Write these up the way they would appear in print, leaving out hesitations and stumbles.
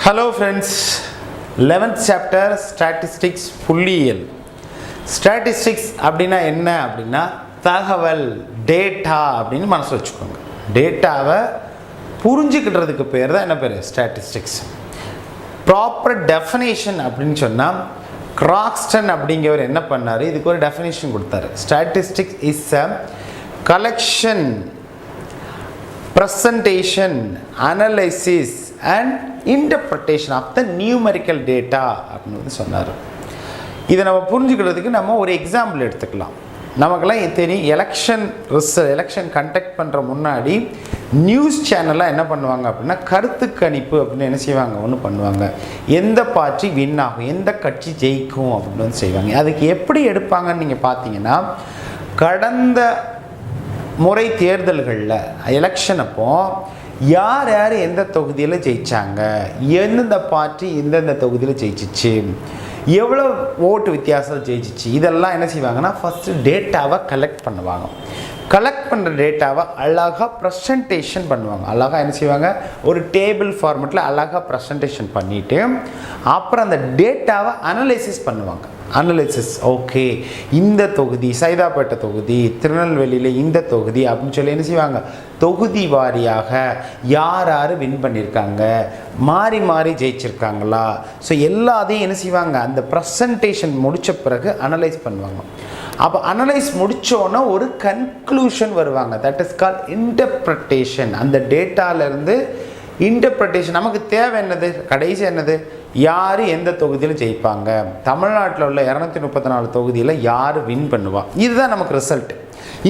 Hello friends, 11th chapter statistics புள்ளியியல். Statistics அப்படின்னா என்ன அப்படின்னா தகவல், டேட்டா அப்படின்னு மனசில் வச்சுக்கோங்க. டேட்டாவை புரிஞ்சுக்கிட்டதுக்கு பேர் தான் என்ன பேர்? ஸ்டாட்டிஸ்டிக்ஸ். ப்ராப்பர் டெஃபினேஷன் அப்படின்னு சொன்னால் கிராக்ஸ்டன் அப்படிங்கிறவர் என்ன பண்ணார்? இதுக்கு ஒரு டெஃபினேஷன் கொடுத்தாரு. Statistics is a collection, presentation, analysis and interpretation of the numerical data அப்படின்னு சொன்னார். இதை நம்ம புரிஞ்சுக்கிறதுக்கு நம்ம ஒரு எக்ஸாம்பிள் எடுத்துக்கலாம். நமக்கெல்லாம் தெரியும், எலெக்ஷன் கண்டக்ட் பண்ணுற முன்னாடி நியூஸ் சேனல்லாம் என்ன பண்ணுவாங்க அப்படின்னா கருத்து கணிப்பு அப்படின்னு என்ன செய்வாங்க, ஒன்று பண்ணுவாங்க. எந்த பார்ட்டி வின் ஆகும், எந்த கட்சி ஜெயிக்கும் அப்படின்னு வந்து செய்வாங்க. அதுக்கு எப்படி எடுப்பாங்கன்னு நீங்கள் பார்த்தீங்கன்னா, கடந்த முறை தேர்தல்களில் எலெக்ஷன் அப்போ யார் யார் எந்த தொகுதியில் ஜெயித்தாங்க, எந்தெந்த பார்ட்டி எந்தெந்த தொகுதியில் ஜெயிச்சிச்சு, எவ்வளோ ஓட்டு வித்தியாசம் ஜெயிச்சிச்சு, இதெல்லாம் என்ன செய்வாங்கன்னா ஃபஸ்ட்டு டேட்டாவை கலெக்ட் பண்ணுவாங்க. கலெக்ட் பண்ணுற டேட்டாவை அழகாக ப்ரெசன்டேஷன் பண்ணுவாங்க. அழகாக என்ன செய்வாங்க, ஒரு டேபிள் ஃபார்மெட்டில் அழகாக ப்ரெசன்டேஷன் பண்ணிவிட்டு அப்புறம் அந்த டேட்டாவை அனலைசிஸ் பண்ணுவாங்க. அனலைசிஸ், ஓகே இந்த தொகுதி சைதாப்பேட்டை தொகுதி, திருநெல்வேலியில் இந்த தொகுதி அப்படின்னு சொல்லி என்ன செய்வாங்க, தொகுதி வாரியாக யார் யார் வின் பண்ணியிருக்காங்க, மாறி மாறி ஜெயிச்சிருக்காங்களா, ஸோ எல்லாத்தையும் என்ன செய்வாங்க, அந்த ப்ரெசன்டேஷன் முடித்த பிறகு அனலைஸ் பண்ணுவாங்க. அப்போ அனலைஸ் முடித்தோன்னே ஒரு கன்க்ளூஷன் வருவாங்க. That is call interpretation. அந்த டேட்டாவிலேருந்து இன்டர்ப்ரிட்டேஷன் நமக்கு தேவை என்னது, கடைசி என்னது, யார் எந்த தொகுதியில் ஜெயிப்பாங்க, தமிழ்நாட்டில் உள்ள 234 தொகுதியில் யார் வின் பண்ணுவா, இதுதான் நமக்கு ரிசல்ட்.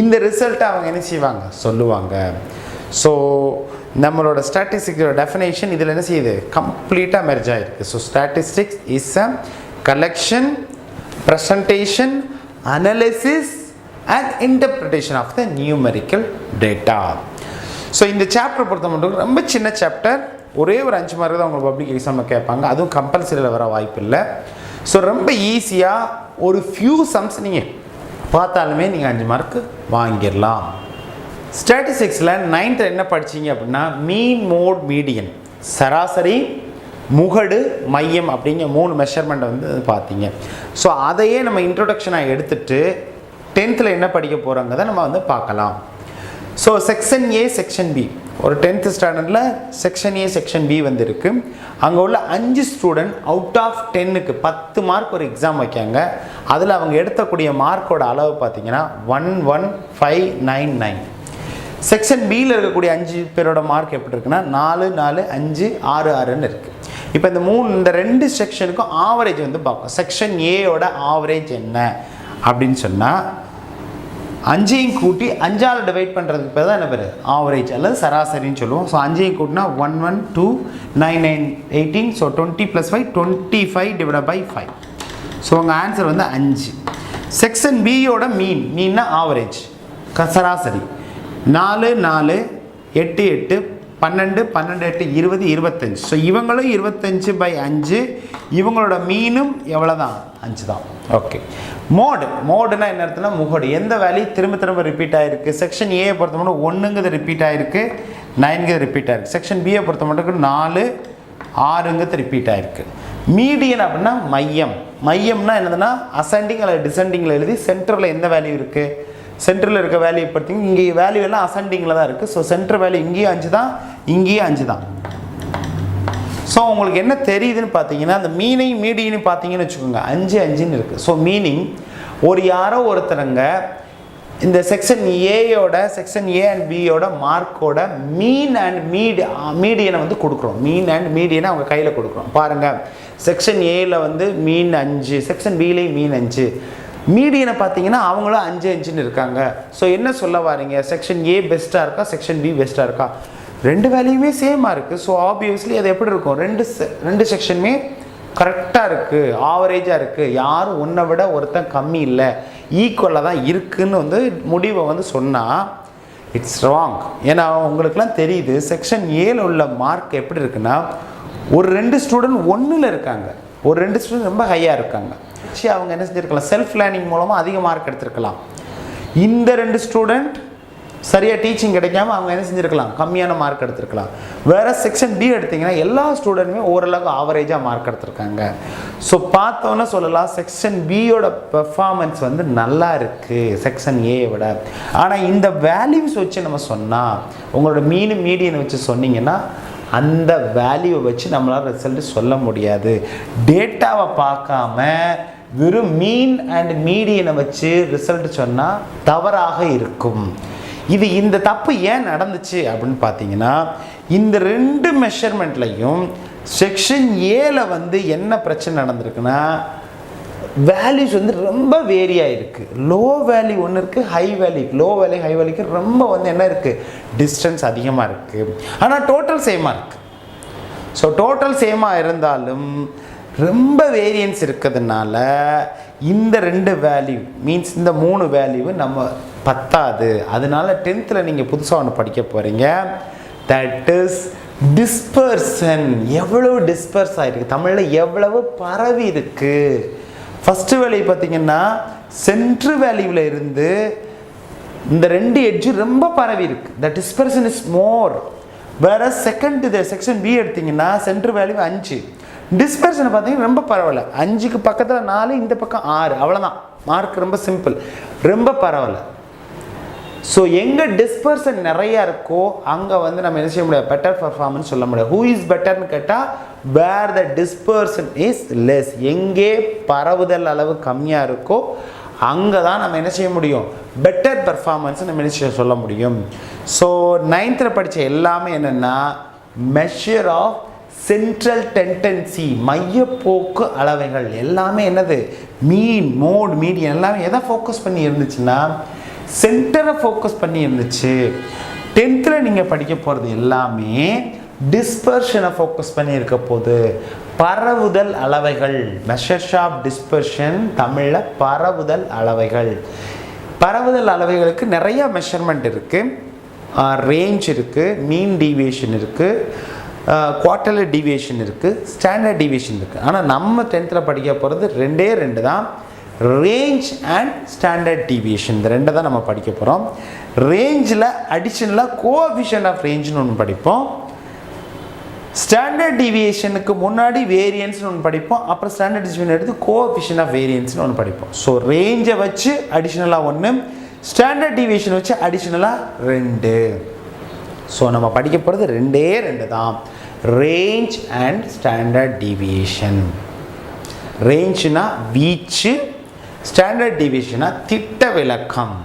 இந்த ரிசல்ட்டை அவங்க என்ன செய்வாங்க, சொல்லுவாங்க. ஸோ நம்மளோட ஸ்டாட்டிஸ்டிக்ஸோட டெஃபினேஷன் இதில் என்ன செய்யுது, கம்ப்ளீட்டாக மெர்ஜ் ஆகிருக்கு. So statistics is a collection, presentation, analysis and interpretation of the numerical data. So இந்த சாப்டர் பொறுத்த மட்டும் ரொம்ப சின்ன சாப்டர், ஒரே ஒரு 5 மார்க் தான் உங்களுக்கு பப்ளிக் எக்ஸாமில் கேட்பாங்க, அதுவும் கம்பல்சரியில் வர வாய்ப்பு இல்லை. ஸோ ரொம்ப ஈஸியாக ஒரு ஃபியூ சம்ஸ் நீங்கள் பார்த்தாலுமே நீங்கள் 5 மார்க்கு வாங்கிடலாம். ஸ்டாட்டிஸ்டிக்ஸில் 9th என்ன படிச்சிங்க அப்படின்னா மீன், மோட், மீடியன், சராசரி, முகடு, மையம் அப்படிங்கிற 3 மெஷர்மெண்ட்டை வந்து பார்த்தீங்க. ஸோ அதையே நம்ம இன்ட்ரொடக்ஷனாக எடுத்துகிட்டு 10th என்ன படிக்க போகிறோங்கிறத நம்ம வந்து பார்க்கலாம். So section A, section B, ஒரு 10th ஸ்டாண்டர்டில் செக்ஷன் ஏ, செக்ஷன் பி வந்து இருக்குது. அங்கே உள்ள 5 ஸ்டூடெண்ட் அவுட் ஆஃப் 10க்கு 10 மார்க் ஒரு எக்ஸாம் வைக்காங்க. அதில் அவங்க எடுத்தக்கூடிய மார்க்கோட அளவு பார்த்தீங்கன்னா 11599. செக்ஷன் பியில் இருக்கக்கூடிய 5 பேரோட மார்க் எப்படி இருக்குன்னா 4, 4, 5, 6, 6ன்னு இருக்குது. இப்போ இந்த 2 செக்ஷனுக்கும் ஆவரேஜ் வந்து பார்ப்போம். செக்ஷன் ஏயோட ஆவரேஜ் என்ன அப்படின்னு சொன்னால் 5ஐயும் கூட்டி 5ஆல் டிவைட் பண்ணுறதுக்கு பேர் தான் என்ன பேர், ஆவரேஜ் அல்லது சராசரின்னு சொல்லுவோம். ஸோ 5ஐயும் கூட்டினா 1129918. ஸோ 20 + 5 25 / 5. ஸோ உங்கள் ஆன்சர் வந்து 5. செக்ஷன் பியோட மீன்னா ஆவரேஜ், சராசரி 4, 4, 8, 8, 12, 12, 8, 20, 25. ஸோ இவங்களும் 25/5, இவங்களோட மீனும் எவ்வளோ தான், 5 தான். ஓகே. மோடுனா என்ன அர்த்தம்னா முகடு, எந்த வேல்யூ திரும்ப திரும்ப ரிப்பீட் ஆகிருக்கு. செக்ஷன் ஏயை பொறுத்த மட்டும் 1ங்கிறது ரிப்பீட் ஆகிருக்கு, 9ங்கிறது ரிப்பீட் ஆகிருக்கு. செக்ஷன் பியை பொறுத்த மட்டும் 4, 6ங்கிறது ரிப்பீட் ஆகிருக்கு. மீடியன் அப்படின்னா மையம்னா என்னதுன்னா அசெண்டிங் அல்லது டிசெண்டிங்கில் எழுதி சென்டரில் எந்த வேல்யூ இருக்குது, சென்டரில் இருக்க வேல்யூ பார்த்தீங்கன்னா இங்கே வேல்யூ எல்லாம் அசெண்டிங்கில் தான் இருக்குது. ஸோ சென்டர் வேல்யூ இங்கேயும் 5 தான், இங்கேயும் 5 தான். ஸோ உங்களுக்கு என்ன தெரியுதுன்னு பார்த்தீங்கன்னா அந்த மீனையும் மீடியனையும் பார்த்தீங்கன்னு வச்சுக்கோங்க 5, 5ன்னு இருக்குது. ஸோ மீனிங் யாரோ ஒருத்தருங்க இந்த செக்ஷன் ஏயோட, செக்ஷன் ஏ அண்ட் பியோட மார்க்கோட மீன் அண்ட் மீடியனை வந்து கொடுக்குறோம். மீன் அண்ட் மீடியனை அவங்க கையில் கொடுக்குறோம். பாருங்கள், செக்ஷன் ஏயில் வந்து மீன் 5, செக்ஷன் பிலேயும் மீன் 5, மீடியனை பார்த்தீங்கன்னா அவங்களும் 5, 5ன்னு இருக்காங்க. ஸோ என்ன சொல்ல வாரீங்க, செக்ஷன் ஏ பெஸ்ட்டாக இருக்கா, செக்ஷன் பி பெஸ்ட்டாக இருக்கா? 2 வேல்யூமே சேமாக இருக்குது. ஸோ ஆப்வியஸ்லி அது எப்படி இருக்கும், ரெண்டு செக்ஷனுமே கரெக்டாக இருக்குது, ஆவரேஜாக இருக்குது, யாரும் ஒன்றை விட ஒருத்தன் கம்மி இல்லை, ஈக்குவலாக தான் இருக்குதுன்னு வந்து முடிவை வந்து சொன்னால் இட்ஸ் ராங். ஏன்னா உங்களுக்குலாம் தெரியுது செக்ஷன் ஏல உள்ள மார்க் எப்படி இருக்குன்னா, ஒரு 2 ஸ்டூடெண்ட் 1ல் இருக்காங்க, ஒரு 2 ஸ்டூடெண்ட் ரொம்ப ஹையாக இருக்காங்க. அவங்க என்ன செஞ்சுருக்கலாம், செல்ஃப் லேர்னிங் மூலமாக அதிக மார்க் எடுத்துருக்கலாம். இந்த 2 ஸ்டூடெண்ட் சரியாக டீச்சிங் கிடைக்காம அவங்க என்ன செஞ்சுருக்கலாம், கம்மியான மார்க் எடுத்திருக்கலாம். வேறு செக்ஷன் பி எடுத்திங்கன்னா எல்லா ஸ்டூடெண்ட்டுமே ஓரளவுக்கு ஆவரேஜாக மார்க் எடுத்திருக்காங்க. ஸோ பார்த்தோன்னே சொல்லலாம் செக்ஷன் பியோட பெர்ஃபார்மன்ஸ் வந்து நல்லா இருக்குது செக்ஷன் ஏயை விட. ஆனால் இந்த வேல்யூஸ் வச்சு நம்ம சொன்னால், உங்களோட மீடியனை வச்சு சொன்னீங்கன்னா அந்த வேல்யூவை வச்சு நம்மளால் ரிசல்ட் சொல்ல முடியாது. டேட்டாவை பார்க்காம வெறும் மீன் அண்ட் மீடியனை வச்சு ரிசல்ட் சொன்னால் தவறாக இருக்கும். இந்த தப்பு ஏன் நடந்துச்சு அப்படின்னு பார்த்தீங்கன்னா, இந்த 2 மெஷர்மெண்ட்லையும் செக்ஷன் ஏல வந்து என்ன பிரச்சனை நடந்திருக்குன்னா, வேல்யூஸ் வந்து ரொம்ப வேரி ஆகிருக்கு. லோ வேல்யூ ஒன்று இருக்குது, high value, low value high வேல்யூக்கு ரொம்ப வந்து என்ன இருக்குது, டிஸ்டன்ஸ் அதிகமாக இருக்குது. ஆனால் டோட்டல் சேமாக இருக்குது. ஸோ டோட்டல் சேமாக இருந்தாலும் ரொம்ப வேரியன்ஸ் இருக்கிறதுனால இந்த 2 வேல்யூ மீன்ஸ் இந்த 3 வேல்யூ நம்ம பத்தாது. அதனால 10th நீங்கள் புதுசாக ஒன்று படிக்க போகிறீங்க. That is dispersion. எவ்வளவு டிஸ்பர்ஸ் ஆகிருக்கு, தமிழில் எவ்வளவு பரவி இருக்குது. ஃபஸ்ட்டு வேல்யூ பார்த்திங்கன்னா சென்ட்ரு வேல்யூவில் இருந்து இந்த 2 எட்ஜு ரொம்ப பரவி இருக்குது. த டிஸ்பர்சன் இஸ் மோர். வேறு செக்ஷன் பி எடுத்திங்கன்னா சென்ட்ரு வேல்யூ 5, டிஸ்பர்ஷனை பார்த்தீங்கன்னா ரொம்ப பரவாயில்ல. 5க்கு பக்கத்தில் 4, இந்த பக்கம் 6, அவ்வளோதான். மார்க் ரொம்ப சிம்பிள், ரொம்ப பரவாயில்ல. ஸோ எங்கே டிஸ்பர்ஷன் நிறையா இருக்கோ அங்கே வந்து நம்ம என்ன செய்ய முடியாது, பெட்டர் பர்ஃபார்மன்ஸ் சொல்ல முடியாது. ஹூ இஸ் பெட்டர்னு கேட்டால் வேர் த டிஸ்பர்ஷன் இஸ் லெஸ். எங்கே பரவுதல் அளவு கம்மியாக இருக்கோ அங்கே தான் நம்ம என்ன செய்ய முடியும், பெட்டர் பர்ஃபார்மன்ஸ் நம்ம என்ன சொல்ல முடியும். ஸோ 9th படித்த எல்லாமே என்னென்னா மெஷர் ஆஃப் சென்ட்ரல் டெண்டன்சி, மையப்போக்கு அளவைகள் எல்லாமே என்னது, மீன், மோட், மீடியன் எல்லாமே எதை ஃபோக்கஸ் பண்ணி இருந்துச்சுன்னா சென்டரை ஃபோக்கஸ் பண்ணி இருந்துச்சு. 10th நீங்கள் படிக்க போகிறது எல்லாமே டிஸ்பர்ஷனை ஃபோக்கஸ் பண்ணி இருக்க போது. பரவுதல் அளவைகள், மெஷர்ஸ் ஆஃப் டிஸ்பர்ஷன், தமிழில் பரவுதல் அளவைகள். பரவுதல் அளவைகளுக்கு நிறைய மெஷர்மெண்ட் இருக்குது. ரேஞ்ச் இருக்குது, மீன் டீவியேஷன் இருக்குது, குவார்ட்டர்லி டீவியேஷன் இருக்குது, ஸ்டாண்டர்ட் டீவியேஷன் இருக்குது. ஆனால் நம்ம 10th படிக்க போகிறது 2 தான், ரேஞ்ச் அண்ட் ஸ்டாண்டர்ட் டீவியேஷன். இந்த 2 தான் நம்ம படிக்க போகிறோம். ரேஞ்சில் அடிஷனலாக கோஎஃபிஷியன்ட் ஆஃப் ரேஞ்சுன்னு ஒன்று படிப்போம். ஸ்டாண்டர்ட் டீவியேஷனுக்கு முன்னாடி வேரியன்ஸ்னு ஒன்று படிப்போம். அப்புறம் ஸ்டாண்டர்ட் டீவியேஷன் எடுத்து கோஎஃபிஷியன்ட் ஆஃப் வேரியன்ஸ்னு ஒன்று படிப்போம். ஸோ ரேஞ்சை வச்சு அடிஷனலாக 1, ஸ்டாண்டர்ட் டீவியேஷன் வச்சு அடிஷனலாக 2. ஸோ நம்ம படிக்க போகிறது 2 தான், ரேஞ்ச் அண்ட் ஸ்டாண்டர்ட் டீவியேஷன். ரேஞ்சுனா வீச்சு, ஸ்டாண்டர்ட் டீவியேஷனா திட்ட விலக்கம்.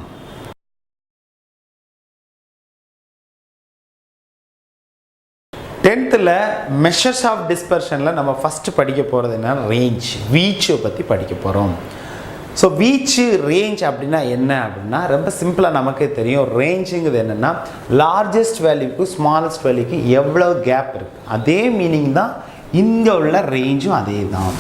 டென்த்தில் மெஷர்ஸ் ஆஃப் டிஸ்பர்ஷனில் நம்ம ஃபஸ்ட்டு படிக்க போகிறது என்னன்னா ரேஞ்ச், வீச்சை பற்றி படிக்க போகிறோம். ஸோ வீச்சு, ரேஞ்ச் அப்படின்னா என்ன அப்படின்னா ரொம்ப சிம்பிளாக நமக்கே தெரியும். ரேஞ்சுங்கிறது என்னென்னா லார்ஜஸ்ட் வேல்யூக்கு ஸ்மாலஸ்ட் வேல்யூக்கு எவ்வளோ கேப் இருக்குது, அதே மீனிங் தான் இங்கே உள்ள ரேஞ்சும் அதே தான்.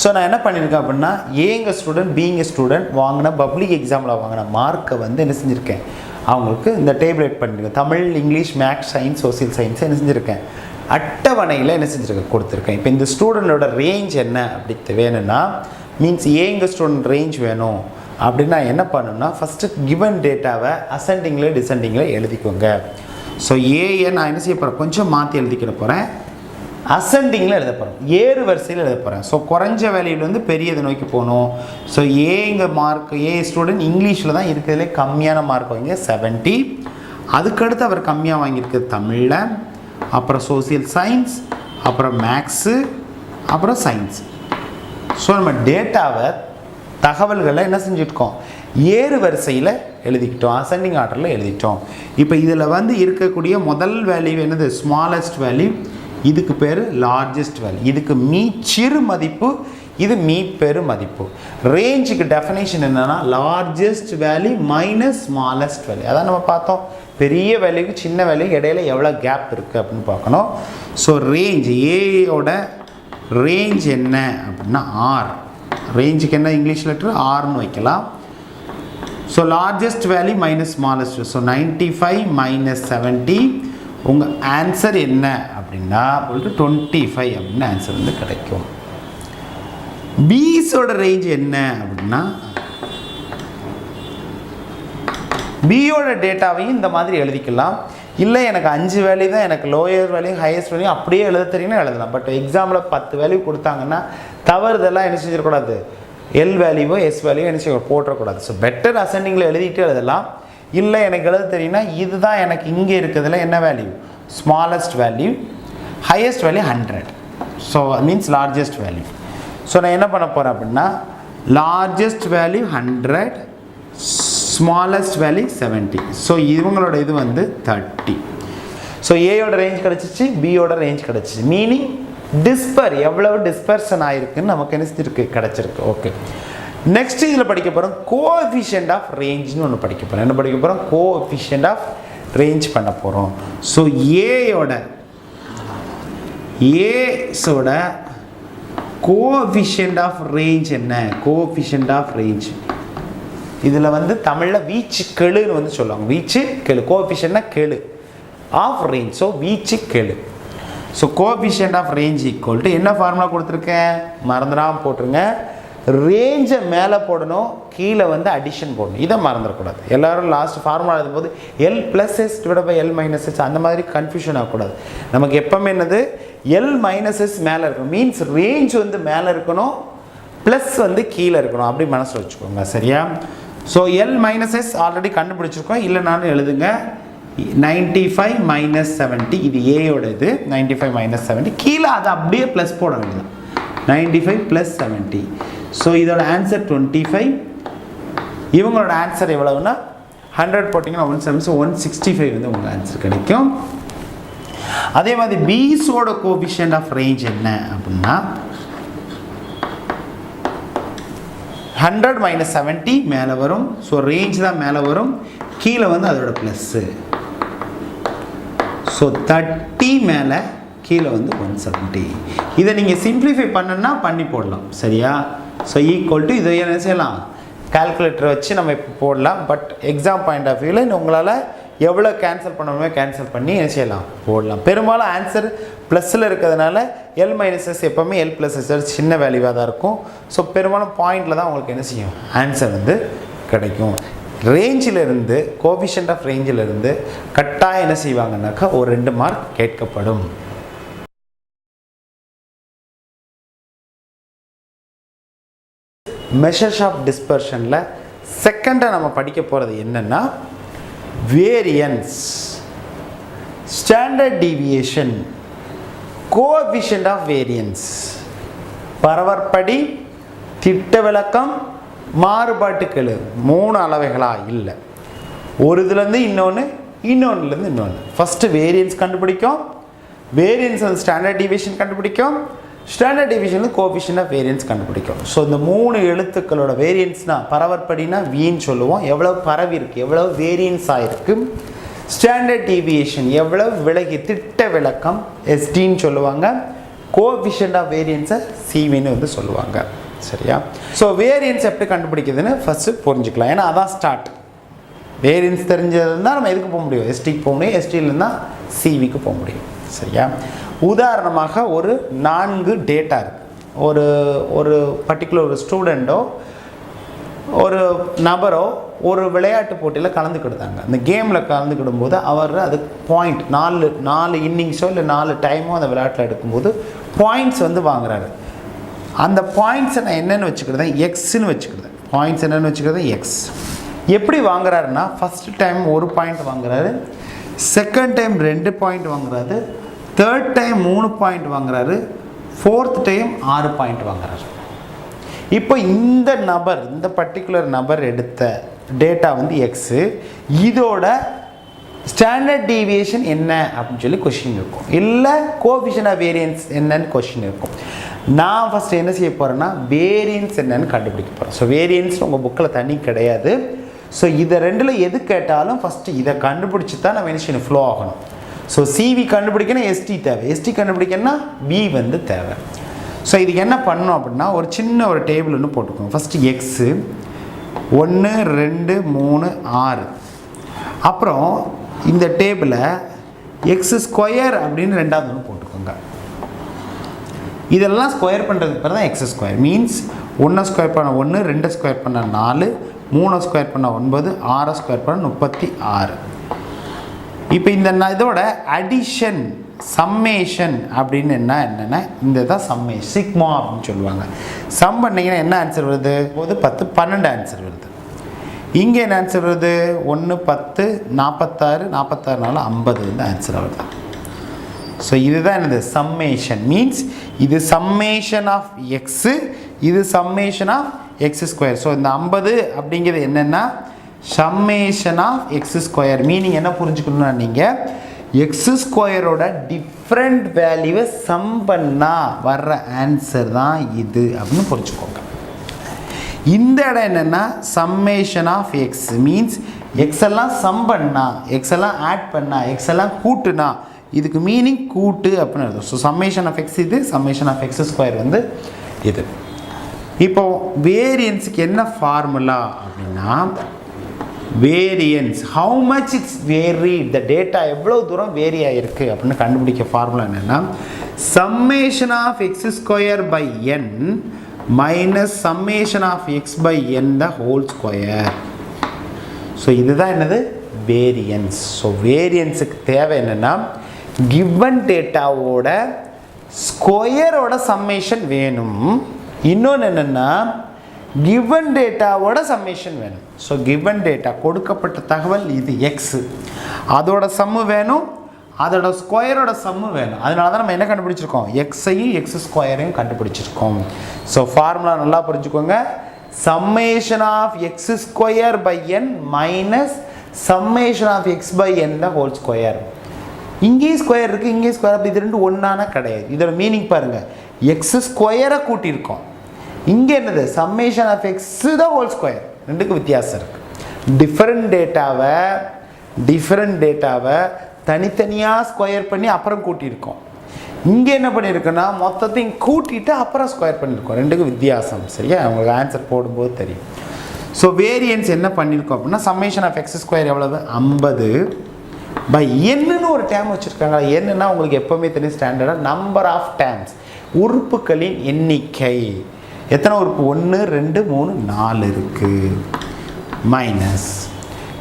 ஸோ நான் என்ன பண்ணியிருக்கேன் அப்படின்னா ஏங்க ஸ்டூடெண்ட் பிங்க ஸ்டூடெண்ட் வாங்கின பப்ளிக் எக்ஸாமில் வாங்கின மார்க்கை வந்து என்ன செஞ்சுருக்கேன், அவங்களுக்கு இந்த டேபிளேட் பண்ணியிருக்கேன். Tamil, English, maths, science, social science என்ன செஞ்சுருக்கேன், அட்டவணையில் என்ன செஞ்சுருக்கேன், கொடுத்துருக்கேன். இப்போ இந்த ஸ்டூடெண்டோட ரேஞ்ச் என்ன அப்படி வேணும்னா மீன்ஸ் ஏங்க ஸ்டூடெண்ட் ரேஞ்ச் வேணும் அப்படின்னா என்ன பண்ணணும்னா ஃபஸ்ட்டு கிவன் டேட்டாவை அசெண்டிங்கில் டிசெண்டிங்கில் எழுதிக்கோங்க. ஸோ ஏயை நான் என்ன செய்ய போகிறேன், கொஞ்சம் மாற்றி எழுதிக்கிற போகிறேன், அசெண்டிங்கில் எழுத போகிறேன், ஏறு வரிசையில் எழுத போகிறேன். ஸோ குறைஞ்ச வேல்யூலேருந்து பெரியதை நோக்கி போகணும். ஸோ ஏங்க மார்க், ஏ ஸ்டூடெண்ட் இங்கிலீஷில் தான் இருக்கிறதுலே கம்மியான மார்க் வாங்கி 70. அதுக்கடுத்து அவர் கம்மியாக வாங்கியிருக்கிறது தமிழில், அப்புறம் சோசியல் சயின்ஸ், அப்புறம் மேக்ஸு, அப்புறம் சயின்ஸ். ஸோ நம்ம டேட்டாவை தகவல்களை என்ன செஞ்சுருக்கோம், ஏறு வரிசையில் எழுதிக்கிட்டோம், அசெண்டிங் ஆர்டரில் எழுதிட்டோம். இப்போ இதில் வந்து இருக்கக்கூடிய முதல் வேல்யூ என்னது, ஸ்மாலஸ்ட் வேல்யூ, இதுக்கு பேர் லார்ஜஸ்ட் வேல்யூ, இதுக்கு சிறு மதிப்பு, இது பெரு மதிப்பு. ரேஞ்சுக்கு டெஃபினேஷன் என்னென்னா largest value minus smallest value. அதான் நம்ம பார்த்தோம், பெரிய வேல்யூக்கு சின்ன வேல்யூ இடையில எவ்வளோ கேப் இருக்குது அப்படின்னு பார்க்கணும். ஸோ ரேஞ்ச், ஏயோட ரேஞ்ச் என்ன அப்படின்னா ஆர். ரேஞ்சுக்கு என்ன இங்கிலீஷ் லெட்டர் ஆர்னு வைக்கலாம். So largest value minus smallest. So 95 minus 70. உங்கள் ஆன்சர் என்ன அப்படின்னா 25 அப்படின்னு ஆன்சர் வந்து கிடைக்கும். பீஸோட ரேஞ்ச் என்ன அப்படின்னா பியோட டேட்டாவையும் இந்த மாதிரி எழுதிக்கலாம். இல்லை எனக்கு 5 வேல்யூ தான், எனக்கு லோயர் வேல்யூ ஹையஸ்ட் வேல்யூ அப்படியே எழுத தெரியும்னா எழுதலாம். பட் எக்ஸாமில் 10 வேல்யூ கொடுத்தாங்கன்னா தவறுதெல்லாம் என்ன செஞ்சிடக்கூடாது, எல் வேல்யூவோ எஸ் வேல்யூவோ என்ன செய்ய போட்டுறக்கூடாது. ஸோ பெட்டர் அசெண்டிங்கில் எழுதிட்டு எழுதலாம். இல்லை எனக்கு எழுத தெரியும்னா இதுதான் எனக்கு இங்கே இருக்கிறதுல என்ன value, smallest value, highest value 100. So means largest value. So நான் என்ன பண்ண போகிறேன் அப்படின்னா largest value 100, smallest value 70. So இவங்களோட இது வந்து 30. ஸோ ஏயோட ரேஞ்ச் கிடச்சிச்சு, பியோட ரேஞ்ச் கிடச்சிச்சு. மீனிங் எவ்வளவு டிஸ்பர்ஷன் ஆயிருக்குன்னு நமக்கு என்ன செஞ்சிருக்கு, கிடச்சிருக்கு. ஓகே, நெக்ஸ்ட் இதில் படிக்க போகிறோம் கோஎஃபிஷியன்ட் ஆஃப் ரேஞ்ச்னு ஒன்று படிக்க போகிறோம். என்ன படிக்க போகிறோம், கோஎஃபிஷியன்ட் ஆஃப் ரேஞ்ச் பண்ண போகிறோம். ஸோ ஏஸோட கோஎஃபிஷியன்ட் ஆஃப் ரேஞ்ச் என்ன, கோஎஃபிஷியன்ட் ஆஃப் ரேஞ்ச் இதில் வந்து தமிழில் வீச்சு கெழுன்னு வந்து சொல்லுவாங்க. வீச்சு கெழு, கோஎஃபிஷியன்ட்னா கெழு ஆஃப் ரேஞ்ச். ஸோ வீச்சு கெழு. So coefficient of range equal to என்ன ஃபார்முலா கொடுத்துருக்கேன், மறந்துடாமல் போட்டுருங்க. ரேஞ்சை மேலே போடணும், கீழே வந்து அடிஷன் போடணும். இதை மறந்துடக்கூடாது. எல்லோரும் லாஸ்ட் ஃபார்முலா எழுதும்போது L plus S divide by L minus S அந்த மாதிரி கன்ஃபியூஷன் ஆகக்கூடாது. நமக்கு எப்போவுமே என்னது, எல் மைனஸ் எஸ் மேலே இருக்கணும். மீன்ஸ் ரேஞ்ச் வந்து மேலே இருக்கணும், ப்ளஸ் வந்து கீழே இருக்கணும். அப்படி மனசில் வச்சுக்கோங்க, சரியா? So L minus S already கண்டுபிடிச்சிருக்கோம். இல்லைனாலும் எழுதுங்க. 95 மைனஸ் 70 இது ஏயோட இது. 95 மைனஸ் 70 கீழே அதை அப்படியே ப்ளஸ் போட வேண்டியது. 95 ப்ளஸ் 70. ஸோ இதோட ஆன்சர் 25. இவங்களோட ஆன்சர் எவ்வளவுன்னா 100 போட்டிங்கன்னா 165 வந்து உங்களுக்கு ஆன்சர் கிடைக்கும். அதே மாதிரி பிஸோட கோஎஃபிஷியன்ட் ஆஃப் ரேஞ்ச் என்ன அப்படின்னா 100 மைனஸ் 70 மேலே வரும். ஸோ ரேஞ்ச் தான் மேலே வரும், கீழே வந்து அதோட ப்ளஸ்ஸு. ஸோ 30 மேலே, கீழே வந்து 170. இதை நீங்கள் சிம்பிளிஃபை பண்ணணுன்னா பண்ணி போடலாம், சரியா? ஸோ ஈக்குவல் டு இதை என்ன செய்யலாம், கால்குலேட்டரை வச்சு நம்ம இப்போ போடலாம். பட் எக்ஸாம் பாயிண்ட் ஆஃப் வியூவில் உங்களால் எவ்வளோ கேன்சல் பண்ணணுமோ கேன்சல் பண்ணி என்ன செய்யலாம், போடலாம். பெரும்பாலும் ஆன்சர் ப்ளஸில் இருக்கிறதுனால எல் மைனஸ் எஸ் எப்போவுமே எல் ப்ளஸ் எஸ் சின்ன வேல்யூவாக தான் இருக்கும். ஸோ பெரும்பாலும் பாயிண்டில் தான் உங்களுக்கு என்ன செய்யும், ஆன்சர் வந்து கிடைக்கும். ரேஞ்சிலிருந்து கோஎஃபிஷியன்ட் ஆஃப் ரேஞ்சிலிருந்து கட்டாயம் என்ன செய்வாங்கன்னாக்கா ஒரு 2 மார்க் கேட்கப்படும். மெஷர்ஸ் ஆஃப் டிஸ்பர்ஷனில் செகண்டாக நம்ம படிக்க போகிறது என்னென்னா variance, standard deviation, coefficient of variance, பரவற்படி, திட்ட விலக்கம், மாறுபாட்டு கெழு. 3 அளவைகளாக இல்லை, ஒரு இதுலேருந்து இன்னொன்று, இன்னொன்றுலேருந்து இன்னொன்று. ஃபஸ்ட்டு வேரியன்ஸ் கண்டுபிடிக்கும், வேரியன்ஸ் வந்து ஸ்டாண்டர்ட் டீவியேஷன் கண்டுபிடிக்கும், standard deviation coefficient of variance கண்டுபிடிக்கும். ஸோ இந்த 3 எழுத்துக்களோட வேரியன்ஸ்னால் பரவற்படினா வீன்னு சொல்லுவோம், எவ்வளவு பரவி இருக்குது, எவ்வளவு வேரியன்ஸ் ஆகிருக்கு. ஸ்டாண்டர்ட் டீவியேஷன் எவ்வளவு விலகி, திட்ட விலக்கம் எஸ்டின்னு சொல்லுவாங்க. கோஎஃபிஷியன்ட் ஆஃப் வேரியன்ஸை சிவின்னு வந்து சொல்லுவாங்க, சரியா? ஸோ வேரியன்ஸ் எப்படி கண்டுபிடிக்குதுன்னு ஃபஸ்ட்டு புரிஞ்சுக்கலாம். ஏன்னா அதான் ஸ்டார்ட். வேரியன்ஸ் தெரிஞ்சதுன்னா நம்ம எதுக்கு போக முடியும், எஸ்டிக்கு போக முடியும், எஸ்டியிலேருந்தா சிவிக்கு போக முடியும், சரியா? உதாரணமாக ஒரு 4 டேட்டா இருக்குது. ஒரு பர்டிகுலர் ஒரு ஸ்டூடெண்ட்டோ ஒரு நபரோ ஒரு விளையாட்டு போட்டியில் கலந்துக்கிட்டாங்க. அந்த கேமில் கலந்துக்கிடும் போது அவர் அது பாயிண்ட் 4 இன்னிங்ஸோ இல்லை 4 டைமோ அந்த விளையாட்டில் எடுக்கும்போது பாயிண்ட்ஸ் வந்து வாங்குறாரு. அந்த பாயிண்ட்ஸை நான் என்னென்னு வச்சுக்கிறதேன், எக்ஸ்ன்னு வச்சுக்கிறேன். பாயிண்ட்ஸ் என்னென்னு வச்சுக்கிறதேன், எக்ஸ். எப்படி வாங்குறாருன்னா ஃபஸ்ட்டு டைம் 1 பாயிண்ட் வாங்குறாரு, செகண்ட் டைம் 2 பாயிண்ட் வாங்குறாரு, தேர்ட் டைம் 3 பாயிண்ட் வாங்குறாரு, ஃபோர்த் டைம் 6 பாயிண்ட் வாங்குறாரு. இப்போ இந்த பர்டிகுலர் நபர் எடுத்த டேட்டா வந்து எக்ஸு, இதோட ஸ்டாண்டர்ட் டீவியேஷன் என்ன அப்படின்னு சொல்லி கொஷின் இருக்கும், இல்லை கோஎஃபிஷியன்ட் ஆஃப் வேரியன்ஸ் என்னன்னு கொஷின் இருக்கும். நான் ஃபஸ்ட்டு என்ன செய்ய போகிறேன்னா வேரியன்ஸ் என்னன்னு கண்டுபிடிக்க போகிறேன். ஸோ வேரியன்ஸ் உங்கள் புக்கில் தனி கிடையாது. ஸோ இதை 2ல் எது கேட்டாலும் ஃபஸ்ட்டு இதை கண்டுபிடிச்சி தான் நம்ம என்ன செய்யணும், ஃப்ளோ ஆகணும். ஸோ சிவி கண்டுபிடிக்கணும், எஸ்டி தேவை, எஸ்டி கண்டுபிடிக்கணும்னா பி வந்து தேவை. ஸோ இதுக்கு என்ன பண்ணணும் அப்படின்னா ஒரு சின்ன ஒரு டேபிள் ஒன்று போட்டுக்கோங்க. ஃபஸ்ட்டு எக்ஸு 1 2 3 6, அப்புறம் இந்த டேபிளை எக்ஸ் ஸ்கொயர் அப்படின்னு 2வது ஒன்று போட்டுக்கோங்க. இதெல்லாம் ஸ்கொயர் பண்ணுறதுக்கு பேர் தான் எக்ஸ் ஸ்கொயர். மீன்ஸ் 1 ஸ்கொயர் பண்ண 1, 2 ஸ்கொயர் பண்ண 4, 3 ஸ்கொயர் பண்ணால் 9, 6 ஸ்கொயர் பண்ணால் 36. இப்போ இந்த இதோட அடிஷன் சம்மேஷன் அப்படின்னு என்னென்னா இந்த தான் சம்மேஷன் சிக்மா அப்படின்னு சொல்லுவாங்க. சம் பண்ணிங்கன்னா என்ன ஆன்சர் வருது? 9, 10, 12 ஆன்சர் வருது. இங்கே என்ன ஆன்சர் வருது? 1, 10, 46, 46 50 வந்து ஆன்சர் வருது. ஸோ இதுதான் என்னது? சம்மேஷன். மீன்ஸ் இது சம்மேஷன் ஆஃப் எக்ஸு, இது summation of X square. So இந்த 50 அப்படிங்கிறது என்னென்னா summation of X square. Meaning என்ன புரிஞ்சுக்கணும்னா நீங்கள் எக்ஸ் ஸ்கொயரோட டிஃப்ரெண்ட் வேல்யூவை சம் பண்ணால் வர்ற ஆன்சர் தான் இது அப்படின்னு புரிஞ்சுக்கோங்க. இந்த இடம் என்னென்னா summation of X means X எல்லாம் சம் பண்ணா, எக்ஸ் எல்லாம் ஆட் பண்ணா, எக்ஸ் எல்லாம் கூட்டுனா இதுக்கு மீனிங் கூட்டு அப்படின்னு அர்த்தம். ஸோ சம்மேஷன் ஆஃப் எக்ஸ் இது, சம்மேஷன் ஆஃப் எக்ஸ் ஸ்கொயர் வந்து இது. இப்போ வேரியன்ஸுக்கு என்ன ஃபார்முலா அப்படின்னா variance how much it's vary, இந்த டேட்டா எவ்வளோ தூரம் வேரி ஆகிருக்கு அப்படின்னு கண்டுபிடிக்க ஃபார்முலா என்னென்னா summation of X square by N minus summation of X by N the whole square. So இதுதான் என்னது? வேரியன்ஸ். ஸோ வேரியன்ஸுக்கு தேவை என்னென்னா கிவன் டேட்டாவோட ஸ்கொயரோட சம்மேஷன் வேணும். இன்னொன்று என்னென்னா கிவன் டேட்டாவோட சம்மேஷன் வேணும். ஸோ கிவன் டேட்டா கொடுக்கப்பட்ட தகவல் இது எக்ஸு, அதோட சம்மு வேணும், அதோட ஸ்கொயரோட சம்மு வேணும். அதனால தான் நம்ம என்ன கண்டுபிடிச்சிருக்கோம்? எக்ஸையும் எக்ஸ் ஸ்கொயரையும் கண்டுபிடிச்சிருக்கோம். ஸோ ஃபார்முலா நல்லா புரிஞ்சுக்கோங்க. Summation of X square by N minus summation of X by N the whole square. இங்கேயும் ஸ்கொயர் இருக்குது, இங்கேயும் ஸ்கொயர், அப்படி இது ரெண்டு ஒன்றானா கிடையாது. இதோட மீனிங் பாருங்கள், எக்ஸ் ஸ்கொயரை கூட்டியிருக்கோம், இங்கே என்னது? Summation of X the whole square. ரெண்டுக்கும் வித்தியாசம் இருக்குது. டிஃப்ரெண்ட் டேட்டாவை தனித்தனியாக ஸ்கொயர் பண்ணி அப்புறம் கூட்டியிருக்கோம். இங்கே என்ன பண்ணியிருக்கோன்னா மொத்தத்தையும் கூட்டிட்டு அப்புறம் ஸ்கொயர் பண்ணியிருக்கோம். ரெண்டுக்கும் வித்தியாசம். சரியா? உங்களுக்கு ஆன்சர் போடும்போது தெரியும். ஸோ வேரியன்ஸ் என்ன பண்ணியிருக்கோம் அப்படின்னா சம்மேஷன் ஆஃப் எக்ஸ் ஸ்கொயர் எவ்வளவு? 50 பை என்னன்னு ஒரு டேம் வச்சுருக்காங்க. என்னன்னா உங்களுக்கு எப்போவுமே தெரியும் ஸ்டாண்டர்டாக நம்பர் ஆஃப் டேம்ஸ், உறுப்புகளின் எண்ணிக்கை. எத்தனை உறுப்பு? 1, 2, 3, 4 இருக்குது. மைனஸ்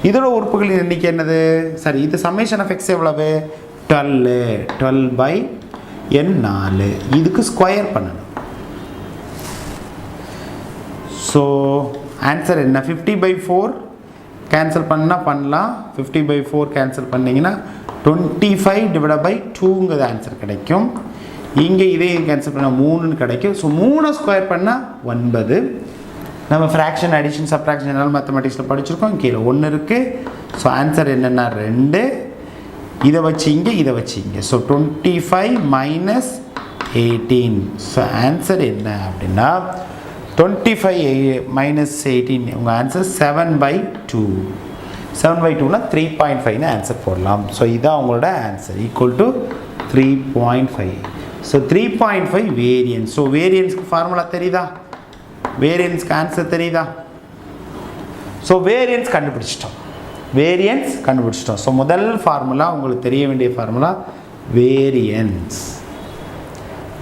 இதோட உறுப்புகளின் எண்ணிக்கை என்னது? சரி, இது சம்மேஷன் ஆஃப் எக்ஸ் எவ்வளவு? 12 பை என் 4. இதுக்கு ஸ்கொயர் பண்ணணும். ஸோ ஆன்சர் என்ன? 50/4 கேன்சல் பண்ணால் பண்ணலாம். 50/4 கேன்சல் பண்ணிங்கன்னா 25/2ங்கிறது ஆன்சர் கிடைக்கும். இங்கே இதையும் கேன்சல் பண்ணால் 3ன்னு கிடைக்கும். ஸோ 3 ஸ்கொயர் பண்ணால் 9. நம்ம ஃப்ராக்ஷன் அடிஷன் சப்ராக்ஷன் என்னால் மேத்தமெட்டிக்ஸில் படிச்சிருக்கோம். கீழே 1 இருக்குது. ஸோ ஆன்சர் என்னென்னா 2. இதை வச்சு இங்கே. So 25 minus 18. ஸோ ஆன்சர் என்ன அப்படின்னா 25 மைனஸ் 18 உங்கள் ஆன்சர் 7/2. 7/2னா 3.5ன்னு ஆன்சர் போடலாம். ஸோ இதுதான் உங்களோட answer equal to 3.5. So 3.5 variance. So வேரியன்ஸ்க்கு ஃபார்முலா தெரியுதா? வேரியன்ஸ்க்கு ஆன்சர் தெரியுதா? ஸோ வேரியன்ஸ் கண்டுபிடிச்சிட்டோம். ஸோ முதல் ஃபார்முலா உங்களுக்கு தெரிய வேண்டிய ஃபார்முலா வேரியன்ஸ்.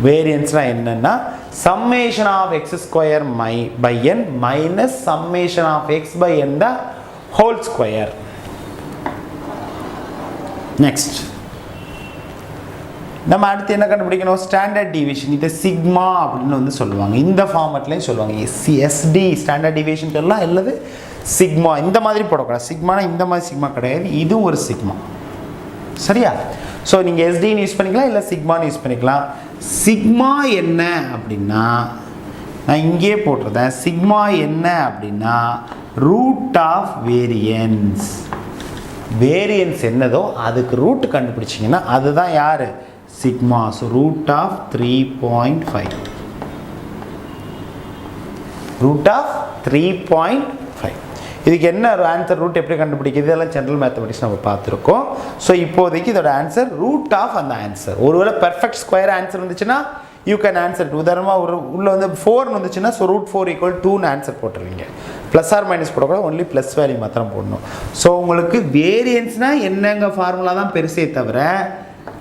வேரியன்ஸ்னால் என்னென்னா summation of X square by N minus summation of X by N the whole square. Next நம்ம அடுத்து என்ன கண்டுபிடிக்கணும்? Standard deviation. இதை சிக்மா அப்படின்னு வந்து சொல்லுவாங்க. இந்த ஃபார்மேட்லையும் சொல்லுவாங்க. எஸ்டி ஸ்டாண்டர்ட் டிவியேஷன் சொல்லலாம், இல்லது சிக்மா. இந்த மாதிரி போடக்கூடாது. சிக்மானா இந்த மாதிரி சிக்மா கிடையாது, இது ஒரு சிக்மா. சரியா? ஸோ நீங்கள் எஸ்டின்னு யூஸ் பண்ணிக்கலாம், இல்லை சிக்மான்னு யூஸ் பண்ணிக்கலாம். சிக்மா என்ன அப்படின்னா நான் இங்கே போட்டிருந்தேன். சிக்மா என்ன அப்படின்னா ரூட் ஆஃப் வேரியன்ஸ். வேரியன்ஸ் என்னதோ அதுக்கு ரூட் கண்டுபிடிச்சிங்கன்னா அதுதான் யார்? Sigma. So root of 3.5. Root of 3.5. இதுக்கு என்ன ஆன்சர்? ரூட் எப்படி கண்டுபிடிக்கிறது? இதெல்லாம் ஜென்ரல் மேத்தமெட்டிக்ஸ் நம்ம பார்த்துருக்கோம். ஸோ இப்போதைக்கு இதோட ஆன்சர் ரூட் ஆஃப் அந்த ஆன்சர். ஒருவேளை பெர்ஃபெக்ட் ஸ்கொயர் ஆன்சர் வந்துச்சுன்னா யூ கேன் ஆன்சர். உதாரணமாக உள்ள வந்து 4 வந்துச்சுன்னா ஸோ ரூட் 4 = 2ன்னு ஆன்சர் போட்டுருவீங்க. ப்ளஸ் ஆர் மைனஸ் போடக்கூடாது, ஒன்லி ப்ளஸ் வேல்யூ மாத்திரம் போடணும். ஸோ உங்களுக்கு வேரியன்ஸ்னால் என்னங்க ஃபார்முலா தான் பெருசே தவிர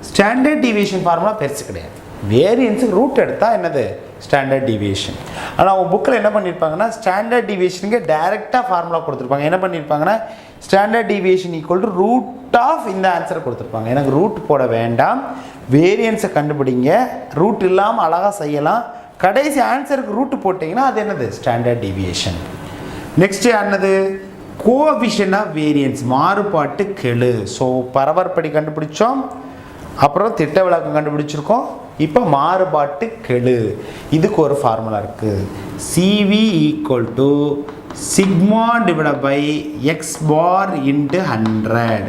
ஸ்டாண்டர்ட் டிவியேஷன் ஃபார்முலா பெருசு கிடையாது. வேரியன்ஸுக்கு ரூட் எடுத்தால் என்னது ஸ்டாண்டர்ட் டிவியேஷன். ஆனால் அவங்க புக்கில் என்ன பண்ணியிருப்பாங்கன்னா ஸ்டாண்டர்ட் டிவியேஷனுக்கு டைரெக்டாக ஃபார்முலா கொடுத்துருப்பாங்க. என்ன பண்ணியிருப்பாங்கன்னா standard deviation equal to root of இந்த ஆன்சரை கொடுத்துருப்பாங்க. எனக்கு ரூட் போட வேண்டாம், வேரியன்ஸை கண்டுபிடிங்க, ரூட் இல்லாமல் அழகாக செய்யலாம், கடைசி ஆன்சருக்கு ரூட் போட்டிங்கன்னா அது என்னது ஸ்டாண்டர்ட் டிவியேஷன். நெக்ஸ்ட்டு என்னது கோஎஃபிஷியன்ட் ஆஃப் வேரியன்ஸ், மாறுபாட்டு கெழு. ஸோ பரவற்படி கண்டுபிடிச்சோம், அப்புறம் திட்ட விளக்கம் கண்டுபிடிச்சிருக்கோம், இப்போ மாறுபாட்டு கெழு. இதுக்கு ஒரு ஃபார்முலா இருக்குது. CV equal to sigma divide by X bar into 100.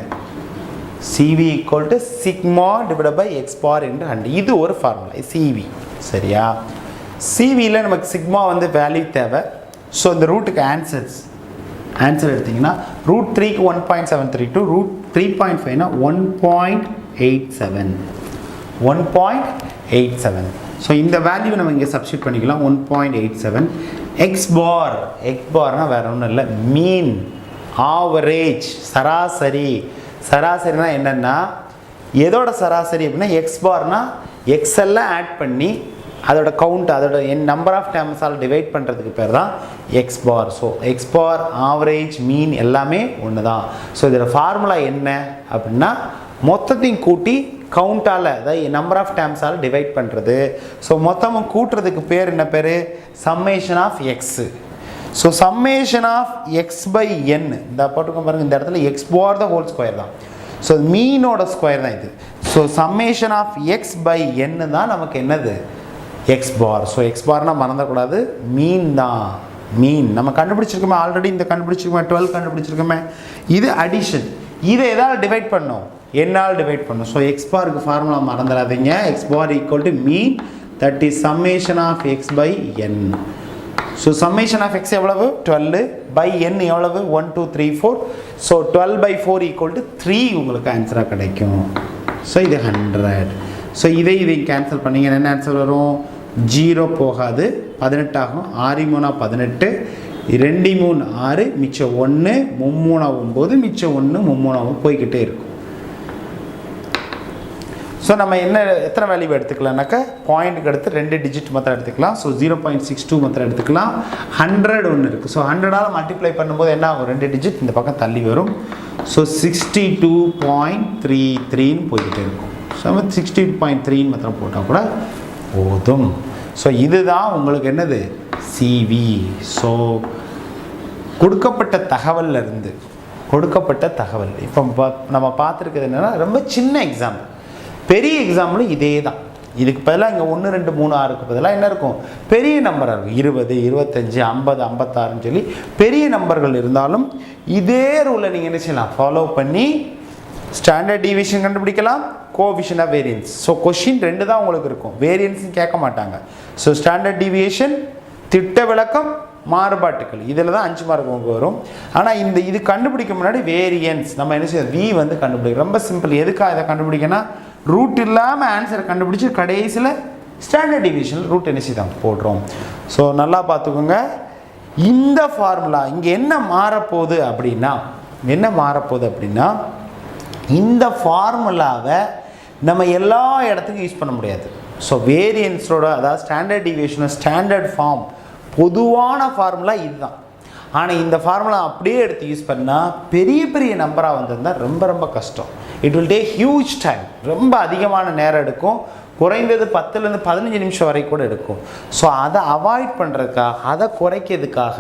CV equal to sigma divide by X bar into 100. இது ஒரு ஃபார்முலா CV. சரியா? CVயில் நமக்கு சிக்மா வந்து வேல்யூ தேவை. ஸோ இந்த ரூட்டுக்கு ஆன்சர் எடுத்திங்கன்னா ரூட் 3க்கு 1.732, ரூட் 3.5னா 1.87. ஸோ இந்த வேல்யூ நம்ம இங்கே சப்ஸ்டியூட் பண்ணிக்கலாம். 1.87. எக்ஸ் பார்னா வேறு ஒன்றும் இல்லை, மீன், ஆவரேஜ், சராசரினா என்னென்னா எதோட சராசரி அப்படின்னா எக்ஸ் பார்னா எக்ஸ் எல்லாம் ஆட் பண்ணி அதோட கவுண்ட், அதோட நம்பர் ஆஃப் டேர்ம்ஸால் டிவைட் பண்ணுறதுக்கு பேர் தான் எக்ஸ் பார். ஸோ எக்ஸ் பார், ஆவரேஜ், மீன் எல்லாமே ஒன்று தான். ஸோ இதோட ஃபார்முலா என்ன அப்படின்னா மொத்தத்தையும் கூட்டி கவுண்டால், அதாவது நம்பர் ஆஃப் டேர்ம்ஸால் டிவைட் பண்ணுறது. ஸோ மொத்தமும் கூட்டுறதுக்கு பேர் என்ன பேர்? Summation of x. So summation of X by n, இந்த போட்டுக்கோங்க பாருங்கள், இந்த இடத்துல x bar the whole square தான். ஸோ மீனோட ஸ்கொயர் தான் இது. So summation of X by n தான் நமக்கு என்னது எக்ஸ் பார். ஸோ எக்ஸ் பார்னால் மறந்துடக்கூடாது, மீன் தான். மீன் நம்ம கண்டுபிடிச்சிருக்கோமே ஆல்ரெடி, இந்த கண்டுபிடிச்சிருக்கோமே 12 கண்டுபிடிச்சிருக்கோமே. இது அடிஷன், இதை எதாவது டிவைட் பண்ணோம், என்னால் டிவைட் பண்ணும். ஸோ எக்ஸ் பாருக்கு ஃபார்முலா மறந்துடாதீங்க. X bar equal to mean, that is summation of X by N. So summation of X எவ்வளவு 12 பை என் எவ்வளவு 1 2 3 4. ஸோ 12/4 ஈக்குவல் டு 3 உங்களுக்கு ஆன்சராக கிடைக்கும். ஸோ இது 100. ஸோ இதை கேன்சல் பண்ணிங்கன்னா என்ன ஆன்சர் வரும்? 0 போகாது, 18 ஆகும். 6 3 18, 2 3 6, மிச்சம் 1, 3 9, மிச்சம் 1, 3 போய்கிட்டே இருக்கும். ஸோ நம்ம எத்தனை வேல்யூ எடுத்துக்கலாம்னாக்கா பாயிண்ட்டுக்கு அடுத்து 2 டிஜிட் மாத்திரம் எடுத்துக்கலாம். ஸோ 0.62 மாத்திரம் எடுத்துக்கலாம். 100 ஒன்று இருக்குது. ஸோ 100ஆல் மல்டிப்ளை பண்ணும்போது என்ன ஆகும்? 2 டிஜிட் இந்த பக்கம் தள்ளி வரும். ஸோ 62.33ன்னு போய்கிட்டே இருக்கும். ஸோ 60.3 மாத்திரம் போட்டால் கூட போதும். ஸோ இதுதான் உங்களுக்கு என்னது CV. ஸோ கொடுக்கப்பட்ட தகவல் இப்போ நம்ம பார்த்துருக்கிறது என்னென்னா ரொம்ப சின்ன எக்ஸாம்பிள். பெரிய எக்ஸாம்பிளும் இதே தான். இதுக்கு பதிலாக இங்கே 1 2 3 6க்கு பதிலாக என்ன இருக்கும்? பெரிய நம்பராக இருக்கும். 20 25 50 56ன்னு சொல்லி பெரிய நம்பர்கள் இருந்தாலும் இதே ரூலை நீங்கள் என்ன செய்யலாம்? ஃபாலோ பண்ணி ஸ்டாண்டர்ட் டிவியேஷன் கண்டுபிடிக்கலாம், coefficient of variance. So question 2 தான் உங்களுக்கு இருக்கும், வேரியன்ஸ்னு கேட்க மாட்டாங்க. ஸோ ஸ்டாண்டர்ட் டிவியேஷன், திட்ட விளக்கம், மாறுபாட்டுகள், இதில் தான் 5 மார்க் உங்களுக்கு வரும். ஆனால் இது கண்டுபிடிக்க முன்னாடி வேரியன்ஸ் நம்ம என்ன செய்யணும்? V வந்து கண்டுபிடிக்கும். ரொம்ப சிம்பிள். எதுக்காக இதை கண்டுபிடிக்கன்னா ரூட் இல்லாமல் ஆன்சரை கண்டுபிடிச்சி கடைசியில் ஸ்டாண்டர்ட் டிவியேஷனில் ரூட் என்ன செய்தான் போடுறோம். ஸோ நல்லா பார்த்துக்கோங்க. இந்த ஃபார்முலா இங்கே என்ன மாறப்போகுது அப்படின்னா இந்த ஃபார்முலாவை நம்ம எல்லா இடத்துக்கும் யூஸ் பண்ண முடியாது. ஸோ வேரியன்ஸோட, அதாவது ஸ்டாண்டர்ட் டிவியேஷனோட ஸ்டாண்டர்ட் ஃபார்ம், பொதுவான ஃபார்முலா இதுதான். ஆனால் இந்த ஃபார்முலா அப்படியே எடுத்து யூஸ் பண்ணால் பெரிய நம்பராக வந்திருந்தால் ரொம்ப கஷ்டம். It will take huge time. ரொம்ப அதிகமான நேரம் எடுக்கும். குறைந்தது 10லேருந்து 15 நிமிஷம் வரை கூட எடுக்கும். ஸோ அதை அவாய்ட் பண்ணுறதுக்காக, அதை குறைக்கிறதுக்காக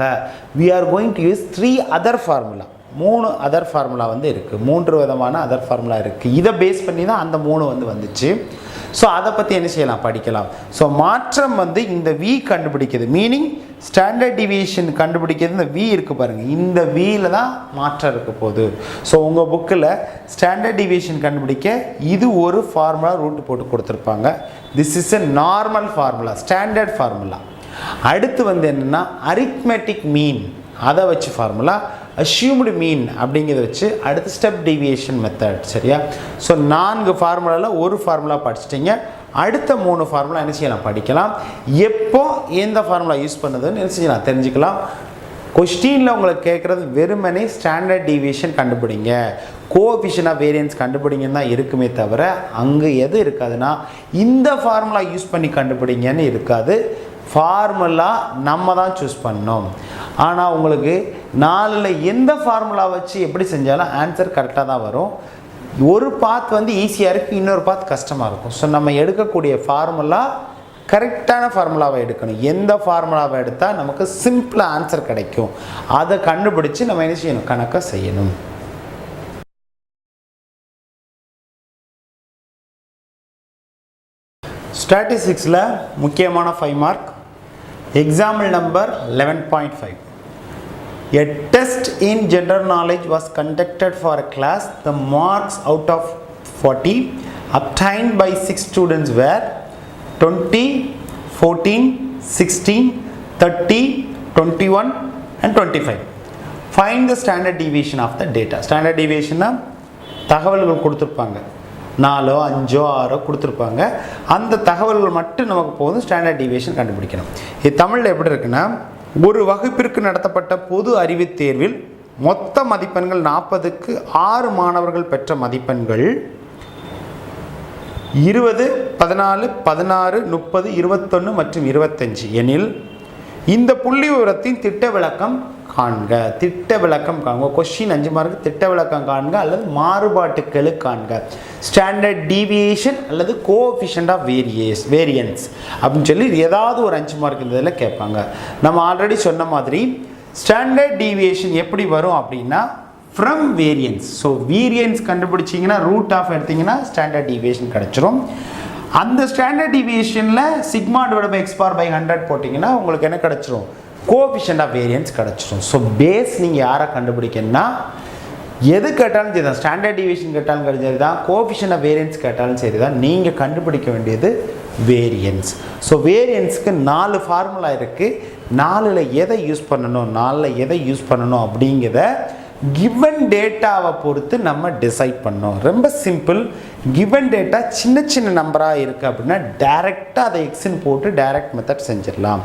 we are going to use 3 other formula. 3 other formula வந்து இருக்குது. 3 விதமான அதர் ஃபார்முலா இருக்குது. இதை பேஸ் பண்ணி தான் அந்த 3 வந்து வந்துச்சு. ஸோ அதை பற்றி என்ன செய்யலாம்? படிக்கலாம். ஸோ மாற்றம் வந்து இந்த V கண்டுபிடிக்கிறது, மீனிங் ஸ்டாண்டர்ட் டிவியேஷன் கண்டுபிடிக்கிறது இந்த V இருக்குது பாருங்கள், இந்த Vயில் தான் மாற்றம் இருக்க போகுது. ஸோ உங்கள் புக்கில் ஸ்டாண்டர்ட் டிவியேஷன் கண்டுபிடிக்க இது ஒரு ஃபார்முலா ரூட் போட்டு கொடுத்துருப்பாங்க. This is a normal formula, standard formula. அடுத்து வந்து என்னென்னா அரித்மெட்டிக் மீன், அதை வச்சு ஃபார்முலா, அஷ்யூம்டு மீன் அப்படிங்கிறத வச்சு அடுத்து ஸ்டெப் டிவியேஷன் மெத்தட். சரியா? ஸோ 4 ஃபார்முலாவில் ஒரு ஃபார்முலா படிச்சிட்டிங்க. அடுத்த 3 ஃபார்முலா என்ன செய்யலாம்? படிக்கலாம். எப்போ எந்த ஃபார்முலா யூஸ் பண்ணுதுன்னு என்ன செய்யலாம்? தெரிஞ்சுக்கலாம். கொஸ்டினில் உங்களுக்கு கேட்குறது வெறுமனே ஸ்டாண்டர்ட் டீவியேஷன் கண்டுபிடிங்க, கோஎஃபிஷியன்ட் ஆஃப் வேரியன்ஸ் கண்டுபிடிங்கன்னு தான் இருக்குமே தவிர அங்கே எது இருக்காதுன்னா இந்த ஃபார்முலா யூஸ் பண்ணி கண்டுபிடிங்கன்னு இருக்காது. ஃபார்முலா நம்ம தான் சூஸ் பண்ணோம். ஆனால் உங்களுக்கு 4ல் எந்த ஃபார்முலா வச்சு எப்படி செஞ்சாலும் ஆன்சர் கரெக்டாக தான் வரும். ஒரு பாத் வந்து ஈஸியாக இருக்குது, இன்னொரு பாத் கஷ்டமாக இருக்கும். ஸோ நம்ம எடுக்கக்கூடிய ஃபார்முலா கரெக்டான ஃபார்முலாவை எடுக்கணும். எந்த ஃபார்முலாவை எடுத்தால் நமக்கு சிம்பிளாக ஆன்சர் கிடைக்கும் அதை கண்டுபிடிச்சு நம்ம என்ன செய்யணும், கணக்கை செய்யணும். ஸ்டாட்டிஸ்டிக்ஸில் முக்கியமான 5 mark. Example number 11.5. A test in general knowledge was conducted for a class. The marks out of 40 obtained by 6 students were 20, 14, 16, 30, 21 and 25. Find the standard deviation of the data. Standard deviation தகவல்கள் கொடுத்துருப்பாங்க, 4, 5, 6 கொடுத்துருப்பாங்க. அந்த தகவல்கள் மட்டும் நமக்கு போதும் standard deviation கண்டுபிடிக்கணும். இது தமிழில் எப்படி இருக்குன்னா, ஒரு வகுப்பிற்கு நடத்தப்பட்ட பொது அறிவுத் தேர்வில் மொத்த மதிப்பெண்கள் 40க்கு 6 மாணவர்கள் பெற்ற மதிப்பெண்கள் 20, 14, 16, 30, 21 மற்றும் 25 எனில் இந்த புள்ளி விவரத்தின் திட்ட விளக்கம் காண்க. திட்ட விளக்கம் காண்க. கொஸ்டின் 5 மார்க்கு திட்ட விளக்கம் காண்க அல்லது மாறுபாட்டுக்களு காண்க. ஸ்டாண்டர்ட் டீவியேஷன் அல்லது கோஎஃபிஷியன்ட் ஆஃப் வேரியன்ஸ் அப்படின்னு சொல்லி ஏதாவது ஒரு 5 மார்க் இந்த இதில் கேட்பாங்க. நம்ம ஆல்ரெடி சொன்ன மாதிரி ஸ்டாண்டர்ட் டீவியேஷன் எப்படி வரும் அப்படின்னா ஃப்ரம் வேரியன்ஸ். ஸோ வேரியன்ஸ் கண்டுபிடிச்சிங்கன்னா ரூட் ஆஃப் எடுத்திங்கன்னா ஸ்டாண்டர்ட் டீவியேஷன் கிடச்சிரும். அந்த ஸ்டாண்டர்ட் டீவியேஷனில் sigma divide by X bar by 100 போட்டிங்கன்னா உங்களுக்கு என்ன கிடச்சிரும், கோஎஃபிஷியன்ட் ஆஃப் வேரியன்ஸ் கிடச்சிரும். ஸோ பேஸ் நீங்கள் யாரை கண்டுபிடிக்கணும்னா எது கேட்டாலும் சரி தான், ஸ்டாண்டர்ட் டீவியேஷன் கேட்டாலும் சரி தான், கோஎஃபிஷியன்ட் ஆஃப் வேரியன்ஸ் கேட்டாலும் சரி தான், நீங்கள் கண்டுபிடிக்க வேண்டியது வேரியன்ஸ். ஸோ வேரியன்ஸுக்கு 4 ஃபார்முலா இருக்குது. 4ல் எதை யூஸ் பண்ணணும் அப்படிங்கிறத கிவன் டேட்டாவை பொறுத்து நம்ம டிசைட் பண்ணோம். ரொம்ப சிம்பிள். கிவன் டேட்டா சின்ன சின்ன நம்பராக இருக்குது அப்படின்னா டைரெக்டாக அதை எக்ஸ்ன்னு போட்டு டைரக்ட் மெத்தட் செஞ்சிடலாம்.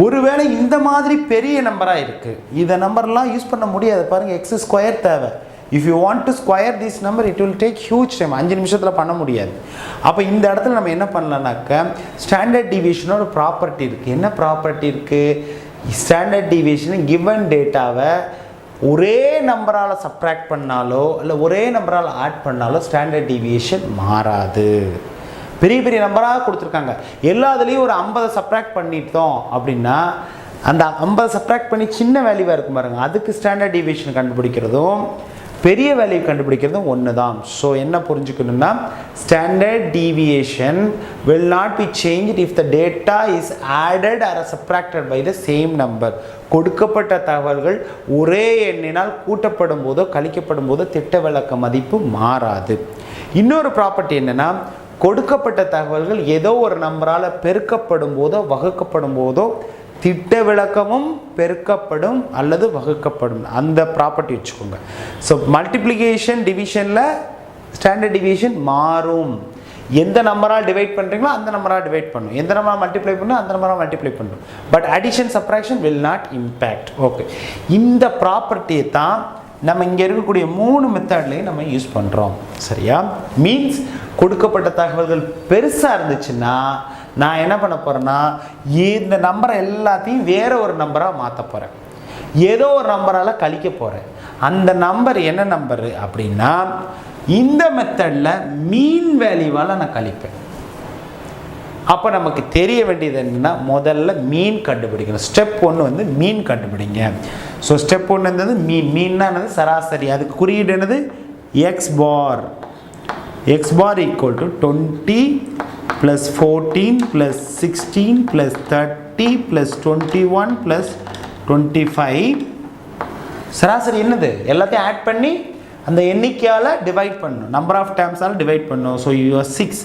ஒருவேளை இந்த மாதிரி பெரிய நம்பராக இருக்குது, இதை நம்பர்லாம் யூஸ் பண்ண முடியாது. பாருங்கள், எக்ஸ் ஸ்கொயர் தேவை. If you want to square this number it will take huge time. 5 நிமிஷத்தில் பண்ண முடியாது. அப்போ இந்த இடத்துல நம்ம என்ன பண்ணலாம்னாக்க ஸ்டாண்டர்ட் டீவியேஷனோட ப்ராப்பர்ட்டி இருக்குது. என்ன ப்ராப்பர்ட்டி இருக்குது? ஸ்டாண்டர்ட் டீவியேஷன் கிவன் டேட்டாவை ஒரே நம்பரால் சப்ட்ராக்ட் பண்ணாலோ இல்லை ஒரே நம்பரால் ஆட் பண்ணாலோ ஸ்டாண்டர்ட் டீவியேஷன் மாறாது. பெரிய பெரிய நம்பராக கொடுத்துருக்காங்க, எல்லாத்துலேயும் ஒரு 50 சப்ட்ராக்ட் பண்ணிட்டோம் அப்படின்னா அந்த 50 சப்ட்ராக்ட் பண்ணி சின்ன வேல்யூவாக இருக்கும் பாருங்கள், அதுக்கு ஸ்டாண்டர்ட் டீவியேஷன் கண்டுபிடிக்கிறதும் பெரிய வேல்யூ கண்டுபிடிக்கிறதும் ஒன்று தான். ஸோ என்ன புரிஞ்சுக்கணும்னா standard deviation will not be changed if the data is added or subtracted by the same number. கொடுக்கப்பட்ட தகவல்கள் ஒரே எண்ணினால் கூட்டப்படும் போதோ கழிக்கப்படும் போதோ திட்ட விளக்க மதிப்பு மாறாது. இன்னொரு ப்ராப்பர்ட்டி என்னென்னா, கொடுக்கப்பட்ட தகவல்கள் ஏதோ ஒரு நம்பரால் பெருக்கப்படும் போதோ வகுக்கப்படும் போதோ திட்ட விளக்கமும் பெருக்கப்படும் அல்லது வகுக்கப்படும். அந்த ப்ராப்பர்ட்டி வச்சுக்கோங்க. ஸோ மல்டிப்ளிகேஷன் டிவிஷனில் ஸ்டாண்டர்ட் டிவியேஷன் மாறும். எந்த நம்பரால் டிவைட் பண்ணுறீங்களோ அந்த நம்பரால் டிவைட் பண்ணும், எந்த நம்பரால் மல்டிப்ளை பண்ணணும் அந்த நம்பரால் மல்டிப்ளை பண்ணும். But addition subtraction will not impact. Okay, இந்த ப்ராப்பர்ட்டியை தான் நம்ம இங்கே இருக்கக்கூடிய 3 மெத்தட்லையும் நம்ம யூஸ் பண்ணுறோம். சரியா? மீன்ஸ் கொடுக்கப்பட்ட தகவல்கள் பெருசாக இருந்துச்சுன்னா நான் என்ன பண்ண போகிறேன்னா இந்த நம்பரை எல்லாத்தையும் வேற ஒரு நம்பராக மாற்ற போகிறேன், ஏதோ ஒரு நம்பரால் கழிக்க போகிறேன். அந்த நம்பர் என்ன நம்பரு அப்படின்னா இந்த மெத்தடில் மீன் வேல்யூவால் நான் கழிப்பேன். அப்போ நமக்கு தெரிய வேண்டியது என்னென்னா முதல்ல மீன் கண்டுபிடிக்கணும். ஸ்டெப் 1 வந்து மீன் கண்டுபிடிங்க. ஸோ ஸ்டெப் 1 என்னது மீன்னா என்னது சராசரி. அதுக்கு குறியீடு என்னது X bar. X bar equal to 20 + 14 + 16 + 30 + 21 + 25. சராசரி என்னது? எல்லாத்தையும் ஆட் பண்ணி அந்த எண்ணிக்கையால் டிவைட் பண்ணணும், நம்பர் ஆஃப் டேர்ம்ஸால் டிவைட் பண்ணணும். So you 6.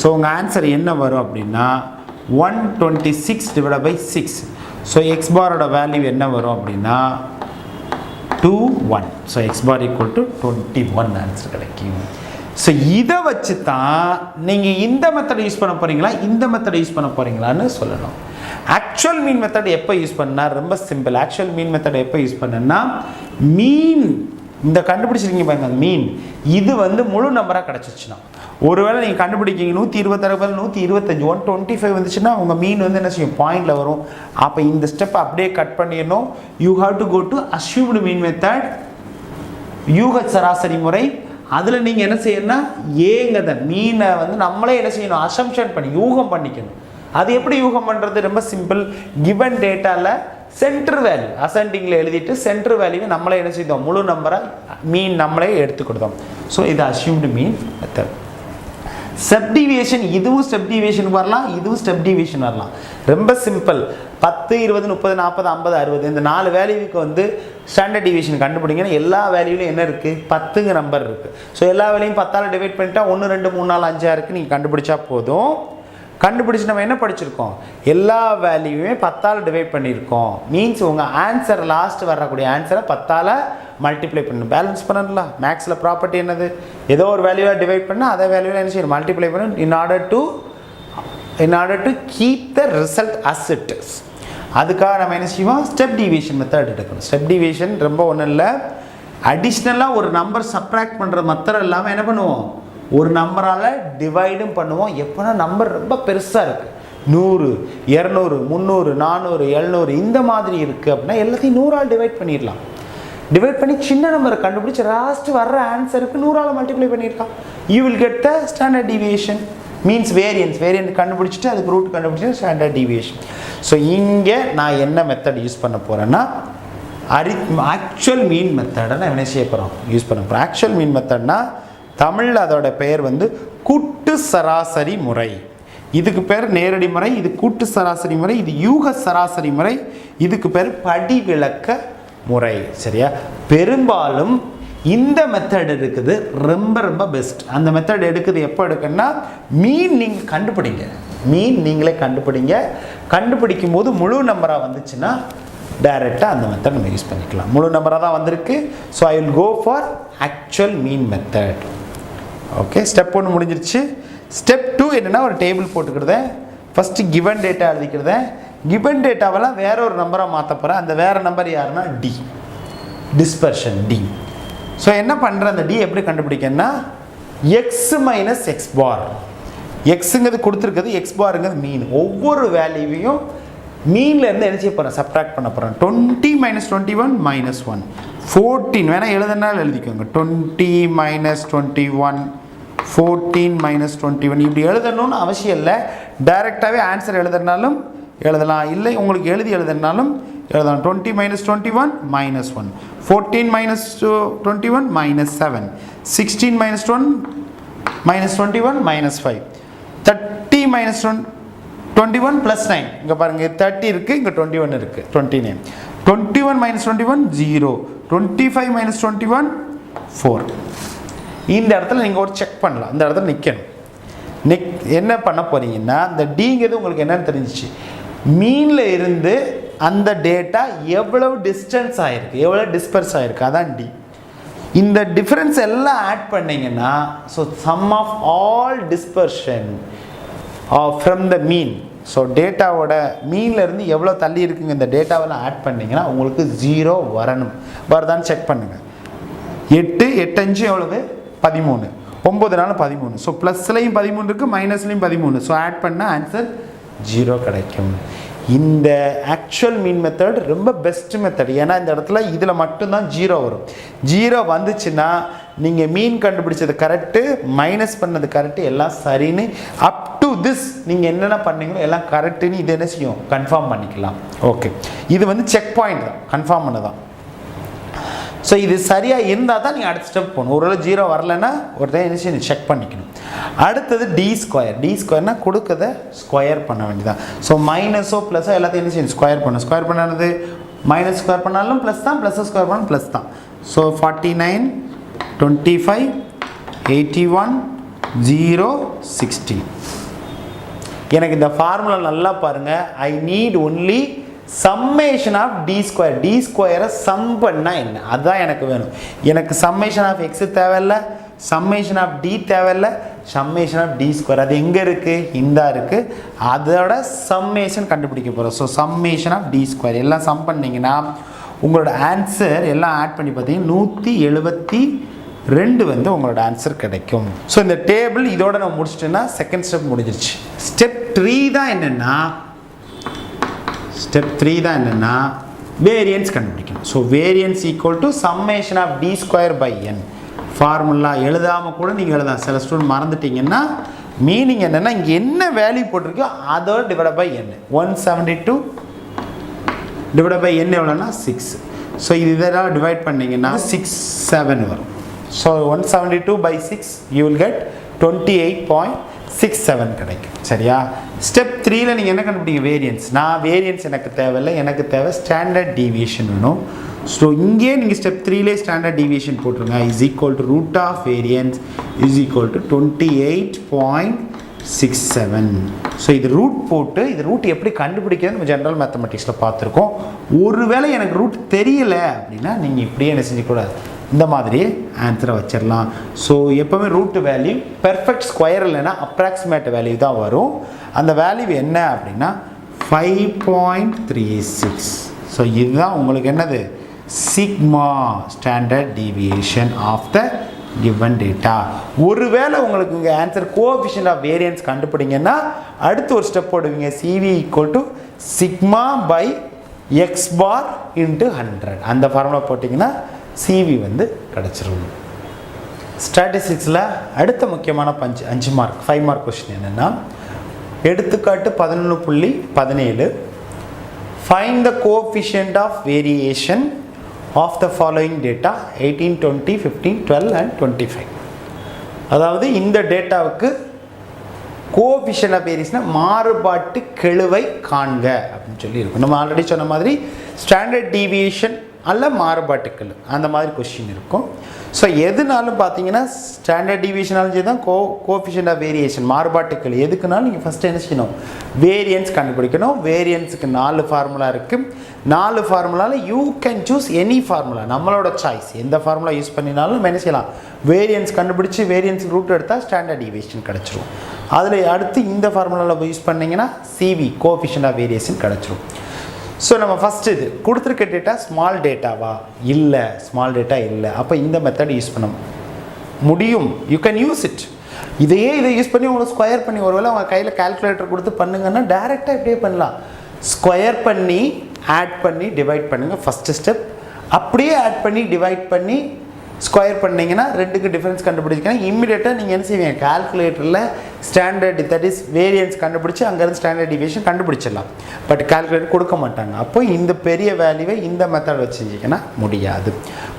ஸோ உங்கள் ஆன்சர் என்ன வரும் அப்படின்னா 126 / 6. ஸோ எக்ஸ் பாரோட வேல்யூ என்ன வரும் அப்படின்னா 21. So X bar equal to 21 answer கிடைக்கும். ஸோ இதை வச்சு தான் நீங்கள் இந்த மெத்தட் யூஸ் பண்ண போகிறீங்களா இந்த மெத்தட் யூஸ் பண்ண போகிறீங்களான்னு சொல்லணும். ஆக்சுவல் மீன் மெத்தட் எப்போ யூஸ் பண்ணா ரொம்ப சிம்பிள். ஆக்சுவல் மீன் மெத்தட் எப்போ யூஸ் பண்ணா மீன் இந்த கண்டுபிடிச்சிருக்கீங்க பாருங்க மீன் இது வந்து முழு நம்பராக கிடச்சிச்சுன்னா ஒருவேளை நீங்கள் கண்டுபிடிக்கிங்க 126 125 125 வந்துச்சுன்னா உங்கள் மீன் வந்து என்ன செய்யும் பாயிண்டில் வரும். அப்போ இந்த ஸ்டெப் அப்படியே கட் பண்ணிடணும். You have to go to assumed mean method யூக சராசரி முறை. அதில் நீங்கள் என்ன செய்யணும்னா ஏங்கத மீனை வந்து நம்மளே என்ன செய்யணும் அசம்ஷன் பண்ணி யூகம் பண்ணிக்கணும். அது எப்படி யூகம் பண்ணுறது ரொம்ப சிம்பிள். கிவன் டேட்டாவில் சென்டர் வேல்யூ அசெண்டிங்கில் எழுதிட்டு சென்டர் வேல்யூவை நம்மளே என்ன செய்தோம் முழு நம்பராக மீன் நம்மளே எடுத்து கொடுத்தோம். ஸோ இது அஸ்யூம்டு மீன் மெத்தட். ஸ்டெப் டிவியேஷன் இதுவும் ஸ்டெப் டிவியேஷன் வரலாம் இதுவும் ஸ்டெப் டிவியேஷன் வரலாம். ரொம்ப சிம்பிள். 10 20 30 40 50 60 இந்த 4 வேல்யூவுக்கு வந்து ஸ்டாண்டர்ட் டிவியேஷன் கண்டுபிடிங்கன்னா எல்லா வேல்யூலையும் என்ன இருக்குது 10ங்க நம்பர் இருக்குது. ஸோ எல்லா வேல்யூயும் 10ஆல் டிவைட் பண்ணிட்டா 1 2 3 4 5 6 நீங்கள் கண்டுபிடிச்சா போதும். கண்டுபிடிச்சி நம்ம என்ன படிச்சிருக்கோம் எல்லா வேல்யூவையும் 10ஆல் டிவைட் பண்ணியிருக்கோம். மீன்ஸ் உங்கள் ஆன்சர் லாஸ்ட் வரக்கூடிய ஆன்சரை 10ஆல் மல்டிப்ளை பண்ணணும். பேலன்ஸ் பண்ணணும்ல. மேக்ஸில் ப்ராப்பர்ட்டி என்னது ஏதோ ஒரு வேல்யூவாக டிவைட் பண்ணால் அதை வேல்யூவில் என்ன செய்யணும் மல்டிப்ளை பண்ணணும் in order to keep the result as it is. அதுக்காக நம்ம என்ன செய்வோம் ஸ்டெப் டிவியேஷன் மெத்தட் எடுக்கணும். ஸ்டெப் டிவியேஷன் ரொம்ப ஒன்றும் இல்லை. அடிஷ்னலாக ஒரு நம்பர் சப்ராக்ட் பண்ணுற மெத்தட் இல்லாமல் என்ன பண்ணுவோம் ஒரு நம்பரால் டிவைடும் பண்ணுவோம். எப்போனா நம்பர் ரொம்ப பெருசாக இருக்குது 100 200 300 400 700 இந்த மாதிரி இருக்குது அப்படின்னா எல்லாத்தையும் 100ஆல் டிவைட் பண்ணிடலாம். டிவைட் பண்ணி சின்ன நம்பரை கண்டுபிடிச்சி லாஸ்ட் வர்ற ஆன்சருக்கு 100ஆல் மல்டிப்ளை பண்ணியிருக்கான். You will get the standard deviation means variant கண்டுபிடிச்சிட்டு அதுக்கு ரூட் கண்டுபிடிச்சி ஸ்டாண்டர்ட் டிவியேஷன். ஸோ இங்கே நான் என்ன மெத்தட் யூஸ் பண்ண போகிறேன்னா ஆக்சுவல் மீன் மெத்தடை நான் என்ன செய்ய போகிறோம் யூஸ் பண்ண போகிறோம். ஆக்சுவல் மீன் மெத்தட்னா தமிழில் அதோட பெயர் வந்து கூட்டு சராசரி முறை. இதுக்கு பேர் நேரடி முறை, இது கூட்டு சராசரி முறை, இது யூக சராசரி முறை, இதுக்கு பேர் படி விளக்க முறை. சரியா? பெரும்பாலும் இந்த மெத்தட் இருக்குது ரொம்ப ரொம்ப பெஸ்ட். அந்த மெத்தட் எடுக்குது எப்போ எடுக்குன்னா மீன் நீங்கள் கண்டுபிடிங்க. மீன் நீங்களே கண்டுபிடிங்க. கண்டுபிடிக்கும் போது முழு நம்பராக வந்துச்சுன்னா டைரெக்டாக அந்த மெத்தட் நம்ம யூஸ் பண்ணிக்கலாம். முழு நம்பராக தான் வந்திருக்கு. So I will go for actual mean method. Okay, step 1 முடிஞ்சிருச்சு. ஸ்டெப் 2 என்னென்னா ஒரு டேபிள் போட்டுக்கிறதேன். ஃபஸ்ட்டு கிவன் டேட்டா எழுதிக்கிறதேன். கிவன் டேட்டாவெல்லாம் வேற ஒரு நம்பராக மாற்ற போகிறேன். அந்த வேறு நம்பர் யாருன்னா டி, டிஸ்பர்ஷன் டி. ஸோ என்ன பண்ணுறேன் அந்த டி எப்படி கண்டுபிடிக்கன்னா எக்ஸ் மைனஸ் எக்ஸ் பார். எக்ஸுங்கிறது கொடுத்துருக்குது, எக்ஸ் பாருங்கிறது மீன். ஒவ்வொரு வேல்யூவையும் மீனில் இருந்து என்ன செய்ய போகிறேன் சப்ட்ராக்ட் பண்ண போகிறேன். 20 - 21 - 1 14 வேணால் எழுதுனாலும் எழுதிக்கோங்க. 20 - 21 14 - 21 இப்படி எழுதணும்னு அவசியம் இல்லை. டைரெக்டாகவே ஆன்சர் எழுதுனாலும் எழுதலாம், இல்லை உங்களுக்கு எழுதுனாலும் எழுதலாம். 20 - 21 - 1 14 - 21 - 7 16 - 1 - 21 - 5 30 - 21 + 9. இங்கே பாருங்கள் 30 இருக்குது, இங்கே 21 இருக்குது 29. 21 - 21 0. 25 - 21 4. இந்த இடத்துல நீங்கள் ஒரு செக் பண்ணலாம். இந்த இடத்துல நிற்கணும். என்ன பண்ண போகிறீங்கன்னா இந்த டிங்கிறது உங்களுக்கு என்னென்னு தெரிஞ்சிச்சு மீனில் இருந்து அந்த டேட்டா எவ்வளவு டிஸ்டன்ஸ் ஆகிருக்கு எவ்வளோ டிஸ்பர்ஸ் ஆகிருக்கு அதான் டி. இந்த டிஃப்ரென்ஸ் எல்லாம் ஆட் பண்ணிங்கன்னா so sum of all dispersion from the mean. So டேட்டாவோட மீன்லேருந்து எவ்வளோ தள்ளி இருக்குங்க இந்த டேட்டாவெல்லாம் ஆட் பண்ணிங்கன்னா உங்களுக்கு 0 வரணும். வருதான்னு செக் பண்ணுங்கள். 8 8 5 எவ்வளவு 13 9 4 13. ஸோ ப்ளஸ்லையும் 13 இருக்குது, மைனஸ்லையும் 13. ஸோ ஆட் பண்ணால் ஆன்சர் 0 கிடைக்கும். இந்த ஆக்சுவல் மீன் மெத்தட் ரொம்ப பெஸ்ட் மெத்தட். ஏன்னா இந்த இடத்துல இதில் மட்டும்தான் 0 வரும். 0 வந்துச்சுன்னா நீங்கள் மீன் கண்டுபிடிச்சது கரெக்டு, மைனஸ் பண்ணது கரெக்டு, எல்லாம் சரின்னு அப் டு திஸ் நீங்கள் என்னென்ன பண்ணீங்களோ எல்லாம் கரெக்டுன்னு இது என்ன செய்யும் கன்ஃபார்ம் பண்ணிக்கலாம். ஓகே, இது வந்து செக் பாயிண்ட் தான், கன்ஃபார்ம் பண்ணதான். ஸோ இது சரியாக இருந்தால் தான் நீங்கள் அடுத்த ஸ்டெப் போகணும். ஒருவேளை 0 வரலைன்னா ஒரு டைம் என்ன செய்யணும் செக் பண்ணிக்கணும். அடுத்தது டி ஸ்கொயர். டி ஸ்கொயர்னால் கொடுக்கதை ஸ்கொயர் பண்ண வேண்டியதான். ஸோ மைனஸோ ப்ளஸோ எல்லாத்தையும் என்ன செய்யணும் ஸ்கொயர் பண்ணணும். ஸ்கொயர் பண்ணானது மைனஸ் ஸ்கொயர் பண்ணாலும் ப்ளஸ் தான், ப்ளஸ் ஸ்கொயர் பண்ணாலும் ப்ளஸ் தான். ஸோ 49 25 81 0 60. எனக்கு இந்த ஃபார்முலா நல்லா பாருங்கள். I need only summation of D square. D ஸ்கொயரை சம் பண்ணால் என்ன அதுதான் எனக்கு வேணும். எனக்கு சம்மேஷன் ஆஃப் எக்ஸு தேவையில்லை, சம்மேஷன் ஆஃப் டி தேவையில்ல, சம்மேஷன் ஆஃப் டி ஸ்கொயர் அது எங்கே இருக்குது, இந்த இருக்குது, அதோட சம்மேஷன் கண்டுபிடிக்க போகிறோம். So summation of D square எல்லாம் சம் பண்ணிங்கன்னா உங்களோட ஆன்சர் எல்லாம் ஆட் பண்ணி பார்த்தீங்கன்னா 172 வந்து உங்களோட ஆன்சர் கிடைக்கும். ஸோ இந்த டேபிள் இதோட நம்ம முடிச்சிட்டோன்னா செகண்ட் ஸ்டெப் முடிஞ்சிருச்சு. ஸ்டெப் 3 தான் என்னென்னா வேரியன்ஸ் கண்டுபிடிக்கணும். So variance equal to summation of D square by N. Formula எழுதாமல் கூட நீங்கள் எழுதலாம். சில ஸ்டூடெண்ட் மறந்துட்டீங்கன்னா மீனிங் என்னென்னா இங்கே என்ன வேல்யூ போட்டிருக்கோ அதோட divide by n. 172 divide by n எவ்வளோன்னா 6. ஸோ இதெல்லாம் டிவைட் பண்ணிங்கன்னா 67 வரும். So 172 by 6 you will get 28.67 கிடைக்கும். சரியா? ஸ்டெப் 3ல நீங்கள் என்ன கண்டுபிடிங்க, வேரியன்ஸ். நான் வேரியன்ஸ் எனக்கு தேவையில்லை, எனக்கு தேவை ஸ்டாண்டர்ட் டீவியேஷன் வேணும். ஸோ இங்கே நீங்கள் ஸ்டெப் 3லே ஸ்டாண்டர்ட் டீவியேஷன் போட்டுருங்க. Is equal to root of variance is equal to 28.67. So இது ரூட் போட்டு இது ரூட் எப்படி கண்டுபிடிக்கிறது நம்ம ஜென்ரல் மேத்தமெட்டிக்ஸில் பார்த்துருக்கோம். ஒருவேளை எனக்கு ரூட் தெரியலை அப்படின்னா நீங்கள் இப்படியே என்ன செஞ்சக்கூடாது, இந்த மாதிரி ஆன்சரை வச்சிடலாம். ஸோ எப்போவுமே ரூட் வேல்யூ பெர்ஃபெக்ட் ஸ்கொயர் இல்லைன்னா அப்ராக்சிமேட் வேல்யூ தான் வரும். அந்த வேல்யூ என்ன அப்படின்னா 5.36. ஸோ இதுதான் உங்களுக்கு என்னது, sigma standard deviation of the given data. ஒருவேளை உங்களுக்கு இங்கே ஆன்சர் கோஎஃபிஷியன்ட் ஆஃப் வேரியன்ஸ் கண்டுபிடிங்கன்னா அடுத்து ஒரு ஸ்டெப் போடுவீங்க, CV equal to sigma by X bar into 100. அந்த ஃபார்முலா போட்டிங்கன்னா CV வந்து கிடச்சிரும். ஸ்டாட்டிஸ்டிக்ஸில் அடுத்த முக்கியமான 5 மார்க் 5 மார்க் கொஸ்டின் என்னென்னா, எடுத்துக்காட்டு 11.17 find the coefficient of variation of the following data 18, 20, 15, 12 and 25. அதாவது இந்த டேட்டாவுக்கு கோஎஃபிஷியன்ட் ஆஃப் வேரியேஷன் மாறுபாட்டு கெழுவை காண்க அப்படின்னு சொல்லி இருக்கும். நம்ம ஆல்ரெடி சொன்ன மாதிரி ஸ்டாண்டர்ட் டீவியேஷன் அல்ல மாறுபாட்டுக்கள் அந்த மாதிரி கொஸ்டின் இருக்கும். ஸோ எதுனாலும் பார்த்தீங்கன்னா ஸ்டாண்டர்ட் டீவியேஷனாலும் தான் கோஎஃபிஷியன்ட் ஆஃப் வேரியேஷன் மாறுபாட்டுக்கள் எதுக்குனாலும் நீங்கள் ஃபஸ்ட்டு என்ன செய்யணும், வேரியன்ஸ் கண்டுபிடிக்கணும். வேரியன்ஸுக்கு 4 ஃபார்முலா இருக்குது. 4 ஃபார்முலாவில் you can choose any formula, நம்மளோட சாய்ஸ். எந்த ஃபார்முலா யூஸ் பண்ணினாலும் நம்ம என்ன செய்யலாம், வேரியன்ஸ் கண்டுபிடிச்சி வேரியன்ஸ் ரூட் எடுத்தால் ஸ்டாண்டர்ட் டீவியேஷன் கிடச்சிரும். அதில் அடுத்து இந்த ஃபார்முலாவில் யூஸ் பண்ணிங்கன்னா CV கோஎஃபிஷியன்ட் ஆஃப் வேரியேஷன் கிடச்சிரும். ஸோ நம்ம ஃபஸ்ட்டு இது கொடுத்துருக்க டேட்டா ஸ்மால் டேட்டாவா, இல்லை ஸ்மால் டேட்டா இல்லை, அப்போ இந்த மெத்தட் யூஸ் பண்ண முடியும். You can use it. இதை யூஸ் பண்ணி உங்களுக்கு ஸ்கொயர் பண்ணி ஒருவேளை அவங்க கையில் கால்குலேட்டர் கொடுத்து பண்ணுங்கன்னா டேரெக்டாக இப்படியே பண்ணலாம். ஸ்கொயர் பண்ணி ஆட் பண்ணி டிவைட் பண்ணுங்கள் ஃபஸ்ட்டு ஸ்டெப். அப்படியே ஆட் பண்ணி டிவைட் பண்ணி ஸ்கொயர் பண்ணிங்கன்னா ரெண்டுக்கு டிஃப்ரென்ஸ் கண்டுபிடிச்சிங்கன்னா இம்மிடியேட்டாக நீங்கள் என்ன செய்வீங்க, கால்குலேட்டரில் ஸ்டாண்டர்ட் தட் இஸ் வேரியன்ஸ் கண்டுபிடிச்சி அங்கேருந்து ஸ்டாண்டர்ட் டிவியேஷன் கண்டுபிடிச்சிடலாம். பட் கால்குலேட்டர் கொடுக்க மாட்டாங்க. அப்போ இந்த பெரிய வேல்யூவை இந்த மெத்தட் வச்சுக்கிங்கன்னா முடியாது.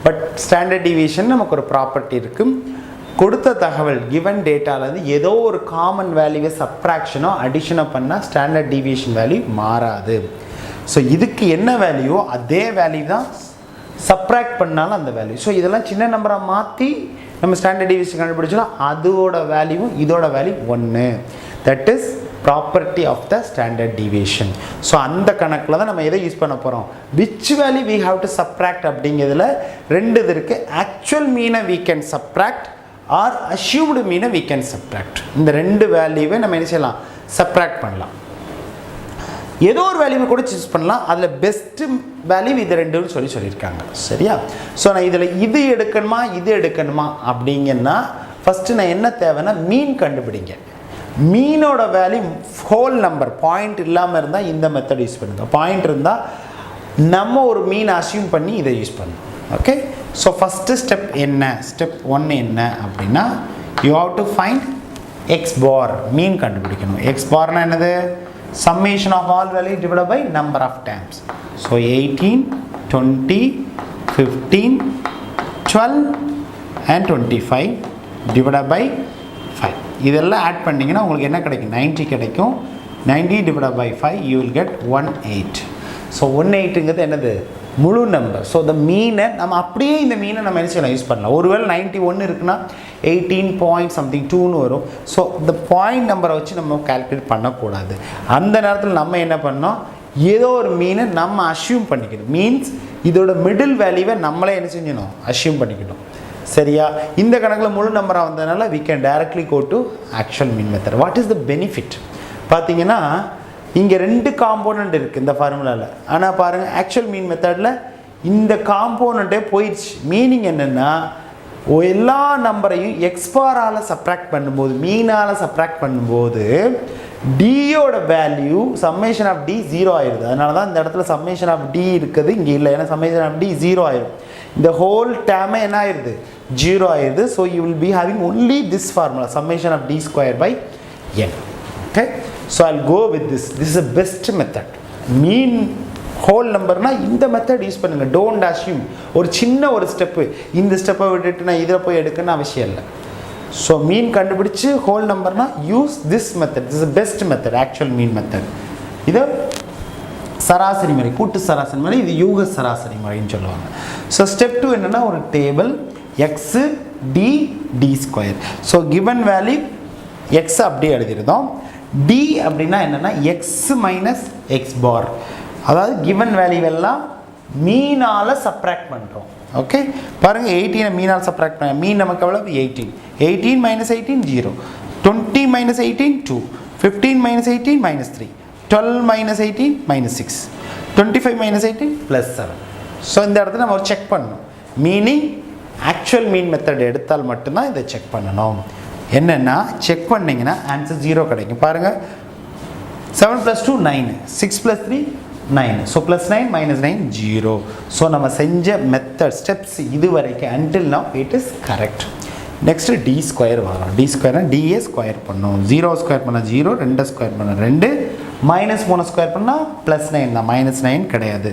பட் ஸ்டாண்டர்ட் டிவியேஷன் நமக்கு ஒரு ப்ராப்பர்ட்டி இருக்குது. கொடுத்த தகவல் கிவன் டேட்டாலேருந்து ஏதோ ஒரு காமன் வேல்யூவை சப்ராக்ஷனோ அடிஷனோ பண்ணால் ஸ்டாண்டர்ட் டிவியேஷன் வேல்யூ மாறாது. ஸோ இதுக்கு என்ன வேல்யூவோ அதே வேல்யூ தான் சப்ராக்ட் பண்ணாலும் அந்த வேல்யூ. ஸோ இதெல்லாம் சின்ன நம்பரை மாற்றி நம்ம ஸ்டாண்டர்ட் டிவியேஷன் கண்டுபிடிச்சோன்னா அதோட வேல்யூவும் இதோட value 1. That is property of the standard deviation. So அந்த கணக்கில் தான் நம்ம எதை யூஸ் பண்ண போகிறோம், which value we have to subtract அப்படிங்கிறதுல 2 இது இருக்குது. ஆக்சுவல் மீனை we can subtract or assumed மீனை வி கேன் சப்ராக்ட். இந்த 2 வேல்யூவை நம்ம என்ன செய்யலாம், சப்ராக்ட் பண்ணலாம். ஏதோ ஒரு வேல்யூவை கூட சூஸ் பண்ணலாம். அதில் பெஸ்ட்டு வேல்யூ இது 2ன்னு சொல்லியிருக்காங்க. சரியா? ஸோ நான் இதில் இது எடுக்கணுமா அப்படிங்கன்னா ஃபஸ்ட்டு நான் என்ன தேவைன்னா மீன் கண்டுபிடிங்க. மீனோட வேல்யூ ஹோல் நம்பர் பாயிண்ட் இல்லாமல் இருந்தால் இந்த மெத்தட் யூஸ் பண்ணுங்க. பாயிண்ட் இருந்தால் நம்ம ஒரு மீன் அசியூம் பண்ணி இதை யூஸ் பண்ணணும். ஓகே? ஸோ ஃபஸ்ட்டு ஸ்டெப் என்ன, ஸ்டெப் 1 என்ன அப்படின்னா you have to find x bar, mean கண்டுபிடிக்கணும். எக்ஸ் பார்னால் என்னது, summation of all value divided by number of times. So 18, 20, 15, 12 and 25 divided by 5. இதெல்லாம் ஆட் பண்ணிங்கன்னா உங்களுக்கு என்ன கிடைக்கும், 90 கிடைக்கும். 90 divided by 5 you will get 18. So 18ங்கிறது என்னது, முழு நம்பர். ஸோ இந்த மீனை நம்ம அப்படியே இந்த மீனை நம்ம என்ன செய்யலாம், யூஸ் பண்ணலாம். ஒருவேளை 91 இருக்குன்னா 18.2ன்னு வரும். ஸோ இந்த பாயிண்ட் நம்பரை வச்சு நம்ம கால்குலேட் பண்ணக்கூடாது. அந்த நேரத்தில் நம்ம என்ன பண்ணோம், ஏதோ ஒரு மீனை நம்ம அஷ்யூம் பண்ணிக்கணும். மீன்ஸ் இதோட மிடில் வேல்யூவை நம்மளே என்ன செஞ்சணும், அஷ்யூம் பண்ணிக்கணும். சரியா? இந்த கணக்கில் முழு நம்பராக வந்ததுனால we can directly go to actual mean method. What is the benefit? பார்த்தீங்கன்னா இங்கே 2 காம்போனண்ட் இருக்குது இந்த ஃபார்முலாவில். ஆனால் பாருங்கள் ஆக்சுவல் மீன் மெத்தடில் இந்த காம்போனண்ட்டே போயிடுச்சு. மீனிங் என்னென்னா எல்லா நம்பரையும் எக்ஸ்பாரால் சப்ராக்ட் பண்ணும்போது, மீனால் சப்ராக்ட் பண்ணும்போது டியோட வேல்யூ சம்மேஷன் ஆஃப் டி 0 ஆயிடுது. அதனால தான் இந்த இடத்துல சம்மேஷன் ஆஃப் டி இருக்குது, இங்கே இல்லை. ஏன்னா சம்மேஷன் ஆஃப் டி 0 ஆயிடும். இந்த ஹோல் டேமே என்ன ஆயிடுது? 0 ஆயிடுது. So you will be having only this formula summation of D square by n. Okay, so I'll go with this. This is a best method. Mean whole நம்பர்னால் இந்த method use பண்ணுங்கள். Don't assume ஒரு சின்ன ஒரு step, இந்த ஸ்டெப்பை விட்டுட்டு நான் இதில் போய் எடுக்கணும்னு அவசியம் இல்லை. ஸோ மீன் கண்டுபிடிச்சி ஹோல் நம்பர்னால் use this method. This is best method, actual mean method. இது சராசரி முறை, கூட்டு சராசரி முறை. இது யூக சராசரி முறைன்னு சொல்லுவாங்க. ஸோ ஸ்டெப் 2 என்னென்னா ஒரு table x d d square. So given value x அப்படியே எழுதிருந்தோம். டி அப்படின்னா என்னென்னா எக்ஸ் மைனஸ் எக்ஸ் பார். அதாவது கிவன் வேல்யூவெல்லாம் மீனால் சப்ராக்ட் பண்ணுறோம். ஓகே, பாருங்கள் 18 மீனால் சப்ராக்ட் பண்ண மீன் நமக்கு எவ்வளவு? 18. 18 minus 18 0. 20 minus 18 2. 15 minus 18 minus 3. 12 minus 18 minus 6. 25 minus 18 plus 7. So இந்த இடத்துல நம்ம ஒரு செக் பண்ணணும். மீனிங் ஆக்சுவல் மீன் மெத்தட் எடுத்தால் மட்டும்தான் இதை செக் பண்ணணும். என்னென்னா செக் பண்ணிங்கன்னா ஆன்சர் 0 கிடைக்கும். பாருங்கள் 7 plus 2 9. 6 plus 3 9. So plus 9 minus 9 0. So நம்ம செஞ்ச மெத்தட் ஸ்டெப்ஸ் இது வரைக்கும் until now it is correct. Next d square வரும். டி ஸ்கொயர்னால் டிஏ ஸ்கொயர் பண்ணணும். 0 ஸ்கொயர் பண்ணால் 0, 2 ஸ்கொயர் பண்ணால் 2, மைனஸ் 3 ஸ்கொயர் பண்ணால் ப்ளஸ் 9 தான், மைனஸ் 9 கிடையாது.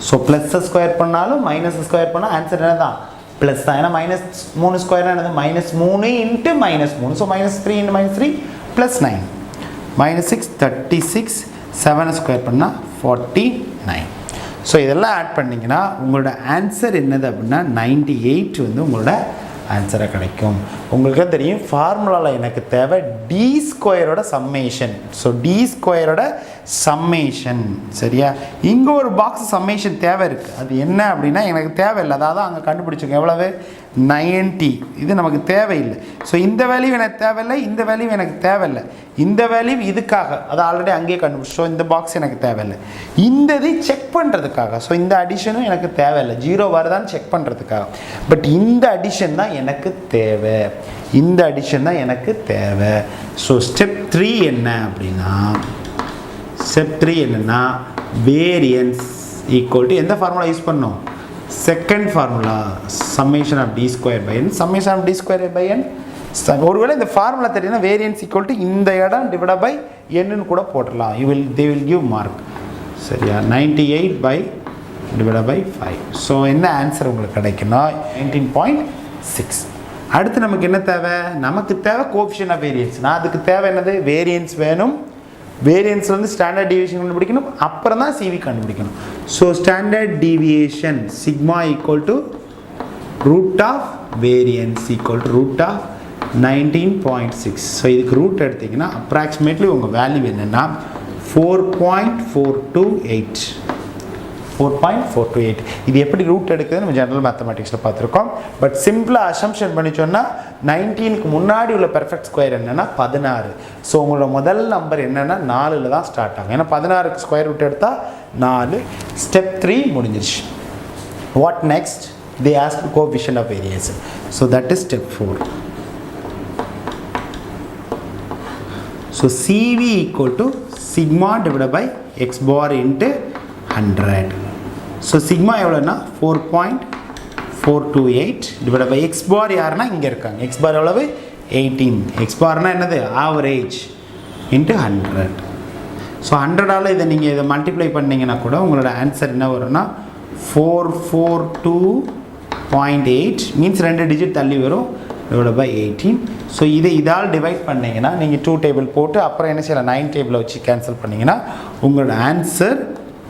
ஸோ ப்ளஸ் ஸ்கொயர் பண்ணாலும் மைனஸ் ஸ்கொயர் பண்ணால் ஆன்சர் என்ன தான்? ப்ளஸ் தான். ஏன்னா மைனஸ் 3 ஸ்கொயர் என்னது? Minus 3 into minus 3. So minus 3 into minus 3 plus 9. Minus 6 36. 7 square பண்ணால் 49. ஸோ இதெல்லாம் ஆட் பண்ணிங்கன்னா உங்களோட ஆன்சர் என்னது அப்படின்னா 98 வந்து உங்களோட ஆன்சராக கிடைக்கும். உங்களுக்கு தெரியும் ஃபார்முலாவில் எனக்கு தேவை டி ஸ்கொயரோட சம்மேஷன். ஸோ டி ஸ்கொயரோட சம்மேஷன். சரியா? இங்கே ஒரு பாக்ஸ் சம்மேஷன் தேவை இருக்குது. அது என்ன அப்படின்னா எனக்கு தேவையில்லை. அதாவது அங்கே கண்டுபிடிச்சோங்க எவ்வளவு? 90. இது நமக்கு தேவையில்லை. ஸோ இந்த வேல்யூ எனக்கு தேவையில்லை, இந்த வேல்யூ எனக்கு தேவையில்லை. இந்த வேல்யூ இதுக்காக, அது ஆல்ரெடி அங்கேயே கண்டுபிடிச்சோம். இந்த பாக்ஸ் எனக்கு தேவையில்லை. இந்த இது செக் பண்ணுறதுக்காக. ஸோ இந்த அடிஷனும் எனக்கு தேவையில்லை, 0 வருதான்னு செக் பண்ணுறதுக்காக. பட் இந்த அடிஷன் தான் எனக்கு தேவை. இந்த அடிஷன் தான் எனக்கு தேவை. ஸோ ஸ்டெப் 3 என்ன அப்படின்னா, ஸ்டெப் 3 என்னென்னா வேரியன்ஸ் ஈக்குவல் டு எந்த ஃபார்முலா யூஸ் பண்ணோம்? Second formula summation of D square by n. Summation of D square by n. ஒருவேளை இந்த ஃபார்முலா தெரியும்னா வேரியன்ஸ் ஈக்குவல் டு இந்த இடம் டிவைட் பை என்னன்னு கூட போட்டுடலாம். They will give mark. சரியா? 98 பை டிவைட் பை 5. ஸோ என்ன ஆன்சர் உங்களுக்கு கிடைக்குன்னா 19.6. அடுத்து நமக்கு என்ன தேவை? நமக்கு தேவை கோஎஃபிஷியன்ட் ஆஃப் வேரியன்ஸ். நான் அதுக்கு தேவை என்னது? வேரியன்ஸ் வேணும். வேரியன்ஸ் வந்து ஸ்டாண்டர்ட் டிவியேஷன் கண்டுபிடிக்கணும், அப்புறம் தான் சிவி கண்டுபிடிக்கணும். So standard deviation sigma equal to root of variance equal to root of 19.6. So இதுக்கு ரூட் எடுத்திங்கன்னா அப்ராக்சிமேட்லி உங்கள் வேல்யூ என்னென்னா 4.428. 4.428. இது எப்படி ரூட் எடுக்குது நம்ம ஜெனரல் மேத்தமெட்டிக்ஸில் பார்த்துருக்கோம். பட் சிம்பிளாக அசம்ஷன் பண்ணி சொன்னால் 19க்கு முன்னாடி உள்ள பெர்ஃபெக்ட் ஸ்கொயர் என்னென்னா 16. ஸோ உங்களோட முதல் நம்பர் என்னென்னா 4ல் தான் ஸ்டார்ட் ஆகும். ஏன்னா 16க்கு ஸ்கொயர் ரூட் எடுத்தால் 4. ஸ்டெப் 3 முடிஞ்சிருச்சு. What next? they asked coefficient of variation. So that is step 4. So CV equal to sigma divided by x bar into 100. So sigma எவ்வளோன்னா 4.428 divided by x bar யாருன்னா இங்கே இருக்காங்க. x bar எவ்வளவு? 18. x barனா என்னது? Average into 100. So 100ஆல் இதை நீங்கள் இதை multiply பண்ணிங்கன்னா கூட உங்களோட ஆன்சர் என்ன வரும்னா 442.8 மீன்ஸ் 2 டிஜிட் தள்ளி வரும் டிவைட் பை 18. ஸோ இதால் டிவைட் பண்ணிங்கன்னா நீங்கள் 2 டேபிள் போட்டு அப்புறம் என்ன செய்யலாம் 9 டேபிளை வச்சு கேன்சல் பண்ணிங்கன்னா உங்களோட ஆன்சர்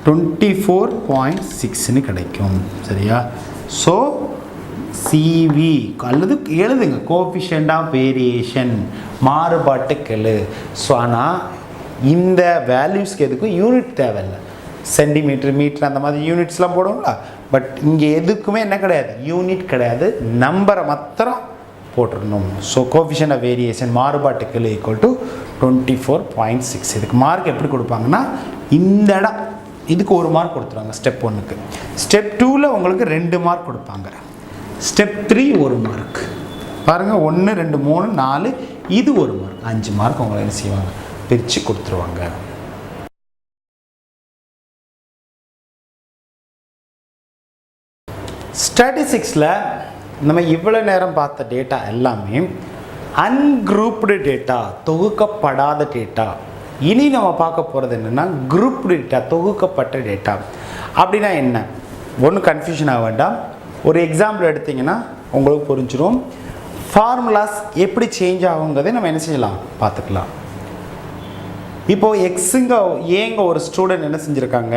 24.6ன்னு கிடைக்கும். சரியா? ஸோ சிவி அல்லது எழுதுங்க கோஎஃபிஷியன்ட் ஆஃப் வேரியேஷன் மாறுபாட்டு கெழு. ஸோ ஆனால் இந்த வேல்யூஸ்க்கு எதுக்கும் யூனிட் தேவையில்லை. சென்டிமீட்டர், மீட்டர் அந்த மாதிரி யூனிட்ஸ்லாம் போடுவோங்களா. பட் இங்கே எதுக்குமே என்ன கிடையாது, யூனிட் கிடையாது, நம்பரை மாத்திரம் போட்டுடணும். ஸோ கோஎஃபிஷியன்ட் ஆஃப் வேரியேஷன் மாறுபாட்டுக்கள் ஈக்குவல் டு 24.6. இதுக்கு மார்க் எப்படி கொடுப்பாங்கன்னா, இந்த இடம் இதுக்கு 1 மார்க் கொடுத்துருவாங்க ஸ்டெப் 1க்கு. ஸ்டெப் 2ல் உங்களுக்கு 2 மார்க் கொடுப்பாங்க. Step 3 1 mark. பாருங்கள் 1 2 3 4 இது 1 மார்க், 5 மார்க் உங்களை என்ன செய்வாங்க, பிரித்து கொடுத்துருவாங்க. ஸ்டாட்டிஸ்டிக்ஸில் நம்ம இவ்வளோ நேரம் பார்த்த டேட்டா எல்லாமே அன்குரூப்டு டேட்டா, தொகுக்கப்படாத டேட்டா. இனி நம்ம பார்க்க போகிறது என்னென்னா குரூப்டு டேட்டா, தொகுக்கப்பட்ட டேட்டா. அப்படின்னா என்ன, ஒன்றும் கன்ஃபியூஷன் ஆக வேண்டாம். ஒரு எக்ஸாம்பிள் எடுத்திங்கன்னா உங்களுக்கு புரிஞ்சிடும். ஃபார்முலாஸ் எப்படி சேஞ்ச் ஆகுங்கிறதை நம்ம என்ன செய்யலாம், பார்த்துக்கலாம். இப்போது எக்ஸுங்க ஏங்க ஒரு ஸ்டூடெண்ட் என்ன செஞ்சுருக்காங்க,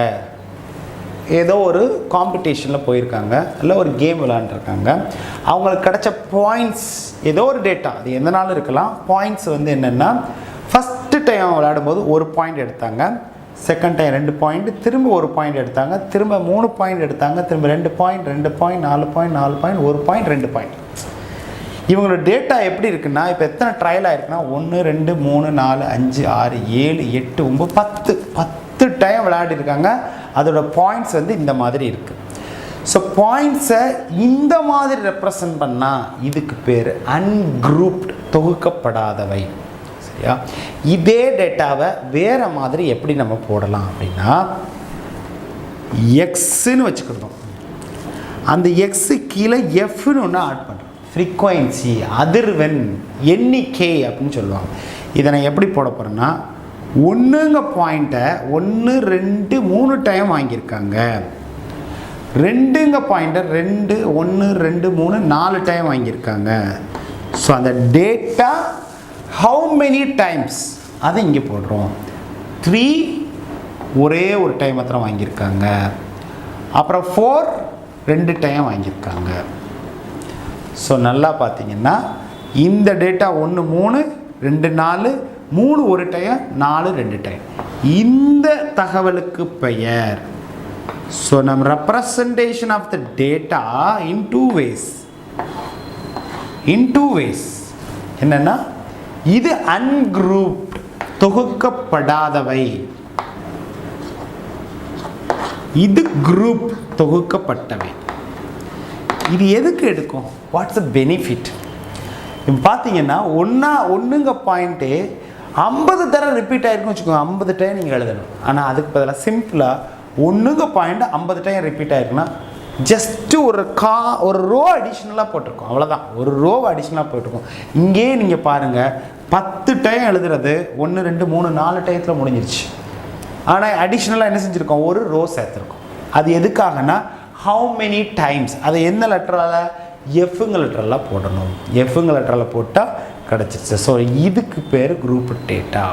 ஏதோ ஒரு காம்படிஷனில் போயிருக்காங்க, இல்லை ஒரு கேம் விளையாண்டுருக்காங்க. அவங்களுக்கு கிடைச்ச பாயிண்ட்ஸ் ஏதோ ஒரு டேட்டா, அது எந்த நாளும் இருக்கலாம். பாயிண்ட்ஸ் வந்து என்னென்னா, ஃபஸ்ட்டு டைம் விளையாடும்போது 1 பாயிண்ட் எடுத்தாங்க, செகண்ட் டைம் 2 பாயிண்ட், திரும்ப 1 பாயிண்ட் எடுத்தாங்க, திரும்ப 3 பாயிண்ட் எடுத்தாங்க, திரும்ப 2 point 2 point 4 point 4 point 1 point 2 point. இவங்களோட டேட்டா எப்படி இருக்குன்னா, இப்போ எத்தனை ட்ரையல் ஆகிருக்குன்னா 1 2 3 4 5 6 7 8 9 10 டைம் விளையாடிருக்காங்க. அதோட பாயிண்ட்ஸ் வந்து இந்த மாதிரி இருக்குது. ஸோ பாயிண்ட்ஸை இந்த மாதிரி ரெப்ரசன்ட் பண்ணால் இதுக்கு பேர் அன்குரூப்டு, தொகுக்கப்படாதவை. சரியா? இதே டேட்டாவை வேறு மாதிரி எப்படி நம்ம போடலாம் அப்படின்னா, எக்ஸுன்னு வச்சுக்கிட்டோம், அந்த எக்ஸு கீழே எஃப்னு ஒன்று ஆட் பண்ணுறோம். ஃப்ரீக்வன்சி, அதிர்வெண், எண்ணிக்கை அப்படின்னு சொல்லுவாங்க. இதை நான் எப்படி போட போகிறேன்னா, 1ங்க பாயிண்ட்டை 1 2 3 டைம் வாங்கியிருக்காங்க, 2ங்க பாயிண்ட்டை 2 1 2 3 4 டைம் வாங்கியிருக்காங்க. ஸோ அந்த டேட்டா ஹவு மெனி டைம்ஸ் அதை இங்கே போடுறோம். 3 ஒரே ஒரு டைம் மாத்திரம் வாங்கியிருக்காங்க, அப்புறம் 4 2 டைம் வாங்கியிருக்காங்க. ஸோ நல்லா பார்த்தீங்கன்னா இந்த டேட்டா 1 3 2 4 3 ஒரு டைம் 4 2 டைம். இந்த தகவலுக்கு பெயர், ஸோ நம்ம representation of the data in two ways. என்னன்னா, இது அன்குரூப்ட், தொகுக்கப்படாதவை, இது குரூப், தொகுக்கப்பட்டவை. இது எதுக்கு எடுக்கும், வாட்ஸ் த பெனிஃபிட்? இப்போ பார்த்தீங்கன்னா 1ங்க பாயிண்ட்டு 50 தடவை ரிப்பீட் ஆகிருக்குன்னு வச்சுக்கோங்க, 50 டைம் நீங்கள் எழுதணும். ஆனால் அதுக்கு பதிலாக சிம்பிளாக 1ங்க பாயிண்ட் 50 டைம் ரிப்பீட் ஆகிருக்குன்னா ஜஸ்ட்டு ஒரு ரோ அடிஷ்னலாக போட்டிருக்கோம், அவ்வளோதான். ஒரு ரோ அடிஷ்னலாக போட்டிருக்கோம். இங்கேயே நீங்கள் பாருங்கள், 10 டைம் எழுதுறது 1 2 3 4 டைத்தில் முடிஞ்சிருச்சு. ஆனால் அடிஷ்னலாக என்ன செஞ்சுருக்கோம், ஒரு ரோ சேர்த்துருக்கோம். அது எதுக்காகனா, ஹவு மெனி டைம்ஸ், அதை எந்த லெட்டரால், எஃப்ங்க லெட்டரெல்லாம் போடணும். எஃப்ங்க லெட்டரில் போட்டால் கிடச்சிருச்சு. ஸோ இதுக்கு பேர் குரூப் டேட்டா.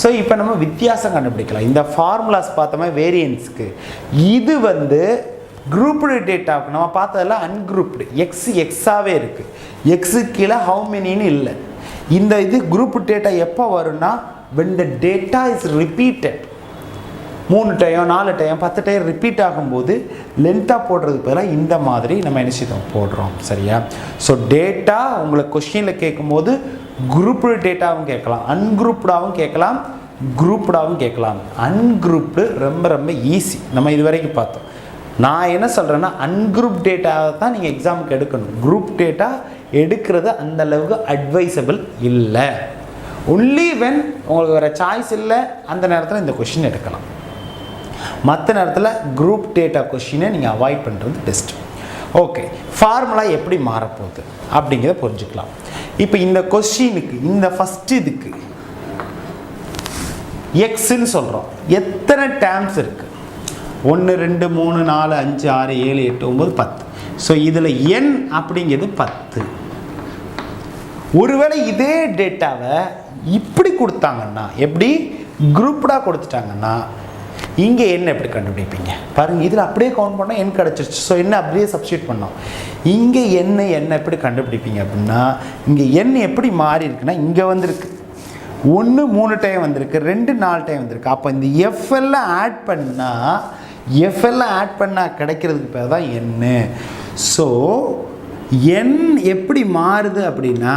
ஸோ இப்போ நம்ம வித்தியாசம் கண்டுபிடிக்கலாம். இந்த ஃபார்முலாஸ் பார்த்தோமா வேரியன்ஸுக்கு, இது வந்து குரூப்டு டேட்டாவுக்கு நம்ம பார்த்ததெல்லாம் அன்குரூப்டு, எக்ஸாகவே இருக்குது, எக்ஸு கீழே ஹவு மெனின்னு இல்லை. இந்த இது குரூப் டேட்டா எப்போ வரும்னா, when the data is repeated, 3 time 4 time 10 time repeat ஆகும்போது லென்த்தாக போடுறதுக்கு பதிலாக இந்த மாதிரி நம்ம என்ன செய்யணும், போடுறோம். சரியா? ஸோ டேட்டா உங்களுக்கு கொஸ்டினில் கேட்கும்போது குரூப்டு டேட்டாவும் கேட்கலாம், அன்குரூப்டாகவும் கேட்கலாம், குரூப்டாகவும் கேட்கலாம். அன்குரூப்டு ரொம்ப ரொம்ப ஈஸி, நம்ம இது வரைக்கும் பார்த்தோம். நான் என்ன சொல்கிறேன்னா, அன்குரூப் டேட்டாவை தான் நீங்கள் எக்ஸாமுக்கு எடுக்கணும். குரூப் டேட்டா எடுக்கிறது அந்த அளவுக்கு அட்வைசபிள் இல்லை. ஒன்லி வென் உங்களுக்கு வேறு சாய்ஸ் இல்லை, அந்த நேரத்தில் இந்த கொஷின் எடுக்கலாம். மற்ற நேரத்தில் குரூப் டேட்டா கொஷினை நீங்கள் அவாய்ட் பண்ணுறது பெஸ்ட்டு. ஓகே, ஃபார்முலா எப்படி மாறப்போகுது அப்படிங்கிறத புரிஞ்சுக்கலாம். இப்போ இந்த கொஷினுக்கு, இந்த ஃபஸ்ட்டு இதுக்கு எக்ஸுன்னு சொல்கிறோம். எத்தனை டேர்ம்ஸ் இருக்குது? 1 2 3 4 5 6 7 8 9 10. ஸோ இதில் n அப்படிங்கிறது 10. ஒருவேளை இதே டேட்டாவை இப்படி கொடுத்தாங்கன்னா, எப்படி குரூப்டாக கொடுத்துட்டாங்கன்னா, இங்கே என்ன எப்படி கண்டுபிடிப்பீங்க பாருங்கள். இதில் அப்படியே கவுண்ட் பண்ணால் n கிடச்சிருச்சு. ஸோ என்ன அப்படியே சப்ஸ்டியூட் பண்ணோம். இங்கே என்ன எப்படி கண்டுபிடிப்பீங்க அப்படின்னா, இங்கே n எப்படி மாறி இருக்குன்னா, இங்கே வந்துருக்கு 1 3 டைம் வந்திருக்கு, 2 4 டைம் வந்திருக்கு. அப்போ இந்த எஃப் எல்லாம் ஆட் பண்ணால் கிடைக்கிறதுக்கு பேர் தான் n. ஸோ n எப்படி மாறுது அப்படின்னா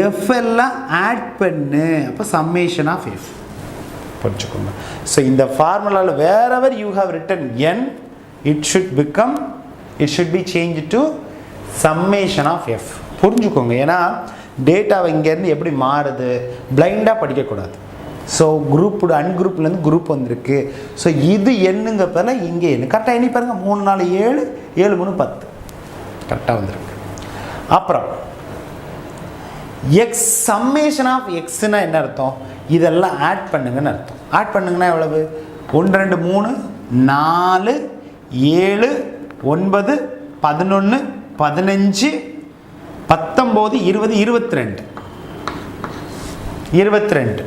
எஃப் எல்லாம் ஆட் பண்ணு, அப்போ சம்மேஷன் ஆஃப் எஃப் புரிஞ்சுக்கோங்க. ஸோ இந்த ஃபார்முலாவில் wherever you have written n, it should be changed to summation of f. புரிஞ்சுக்கோங்க. ஏன்னா டேட்டாவை இங்கேருந்து எப்படி மாறுது பிளைண்டாக படிக்கக்கூடாது. ஸோ குரூப்பு அன்குரூப்லேருந்து குரூப் வந்திருக்கு. ஸோ இது என்னங்கிறப்பல இங்கே என்ன கரெக்டாக எண்ணி பாருங்கள். 3 4 7 7 3 10 கரெக்டாக வந்திருக்கு. அப்புறம் எக்ஸ் சம்மேஷன் ஆஃப் எக்ஸ்னா என்ன அர்த்தம்? இதெல்லாம் ஆட் பண்ணுங்கன்னு அர்த்தம். ஆட் பண்ணுங்கன்னா எவ்வளவு? 1 2 3 4 7 9 11 15 19 20 22.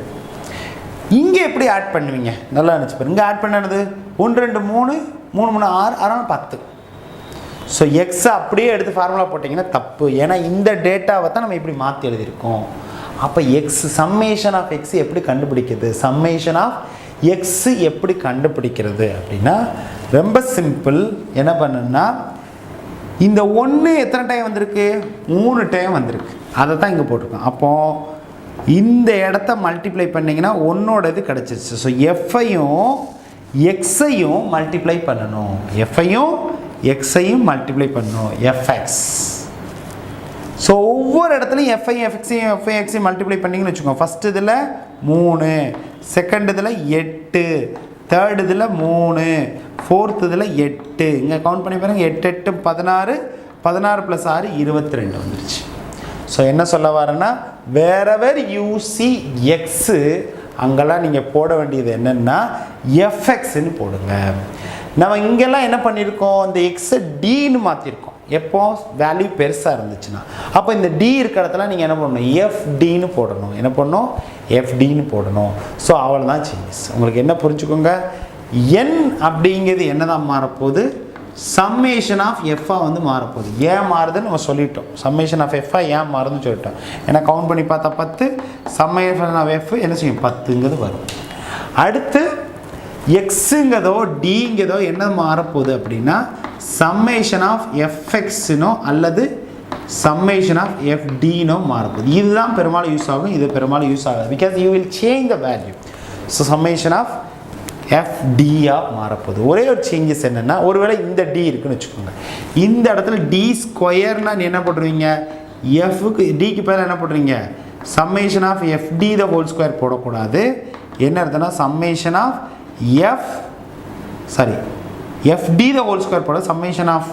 இங்கே எப்படி ஆட் பண்ணுவீங்க? நல்லா நினச்சி பாருங்க. இங்கே ஆட் பண்ணது 1 2 3 3 3 6 6 10. ஸோ எக்ஸை அப்படியே எடுத்து ஃபார்முலா போட்டிங்கன்னா தப்பு. ஏன்னா இந்த டேட்டாவை தான் நம்ம இப்படி மாற்றி எழுதியிருக்கோம். அப்போ எக்ஸ் சம்மேஷன் ஆஃப் எக்ஸ் எப்படி கண்டுபிடிக்கிறது? சம்மேஷன் ஆஃப் எக்ஸ் எப்படி கண்டுபிடிக்கிறது அப்படின்னா ரொம்ப சிம்பிள். என்ன பண்ணுன்னா இந்த 1 எத்தனை டைம் வந்திருக்கு? 3 டைம் வந்திருக்கு. அதை தான் இங்கே போட்டிருக்கோம். அப்போது இந்த இடத்த மல்டிப்ளை பண்ணிங்கன்னா 1ஓட இது கிடச்சிருச்சு. ஸோ எஃப்ஐயும் எக்ஸையும் மல்டிப்ளை பண்ணணும். எஃப்ஐயும் எக்ஸையும் மல்டிப்ளை பண்ணணும். எஃப்எக்ஸ். ஸோ ஒவ்வொரு இடத்துலையும் எஃப்ஐயும் எஃப்ஐயும் மல்டிப்ளை பண்ணிங்கன்னு வச்சுக்கோங்க. ஃபஸ்ட் இதில் 3, செகண்ட் இதில் 8, தேர்ட் இதில் 3, ஃபோர்த் இதில் 8. இங்கே கவுண்ட் பண்ணி பாருங்கள். 8 8 16 16 + 6 22 வந்துருச்சு. ஸோ என்ன சொல்ல வரேன்னா வேறவர் யூசி எக்ஸு அங்கெல்லாம் நீங்கள் போட வேண்டியது என்னென்னா எஃப்எக்ஸ்ன்னு போடுங்க. நம்ம இங்கெல்லாம் என்ன பண்ணியிருக்கோம்? இந்த எக்ஸை டின்னு மாற்றிருக்கோம். எப்போ வேல்யூ பெருசாக இருந்துச்சுன்னா. அப்போ இந்த டி இருக்கிற இடத்துல நீங்கள் என்ன பண்ணணும்? எஃப்டின்னு போடணும். என்ன பண்ணணும்? எஃப்டின்னு போடணும். ஸோ அவ்வளோதான் சேஞ்சஸ். உங்களுக்கு என்ன புரிஞ்சுக்கோங்க? என் அப்படிங்கிறது என்ன தான் மாறப்போகுது? சம்மேஷன் ஆஃப் எஃப்ஆ வந்து மாறப்போகுது. ஏன் மாறுதுன்னு நம்ம சொல்லிட்டோம். சம்மேஷன் ஆஃப் எஃப்ஆ ஏன் மாறுதுன்னு சொல்லிட்டோம். ஏன்னா கவுண்ட் பண்ணி பார்த்தா 10, சம்மேஷன் ஆஃப் எஃப் என்ன செய்யும்? 10ங்கிறது வரும். அடுத்து எக்ஸுங்கிறதோ டிங்கிறதோ என்ன மாறப்போகுது அப்படின்னா சம்மேஷன் ஆஃப் எஃப்எக்ஸ்னோ அல்லது சம்மேஷன் ஆஃப் எஃப்டினோ மாறப்போகுது. இதுதான் பெரும்பாலும் யூஸ் ஆகும். இது பெரும்பாலும் யூஸ் ஆகாது. Because you will change the value. So summation of எஃப்டியாக மாறப்போகுது. ஒரே ஒரு சேஞ்சஸ் என்னென்னா ஒருவேளை இந்த டி இருக்குன்னு வச்சுக்கோங்க. இந்த இடத்துல டி ஸ்கொயர்னா நீ என்ன போட்டுருவீங்க? எஃப்க்கு டிக்கு பேர் என்ன போட்டுருவீங்க? Summation of f d the whole square போடக்கூடாது. என்ன அர்த்தம்னா summation of f d the whole square போட சம்மேஷன் ஆஃப்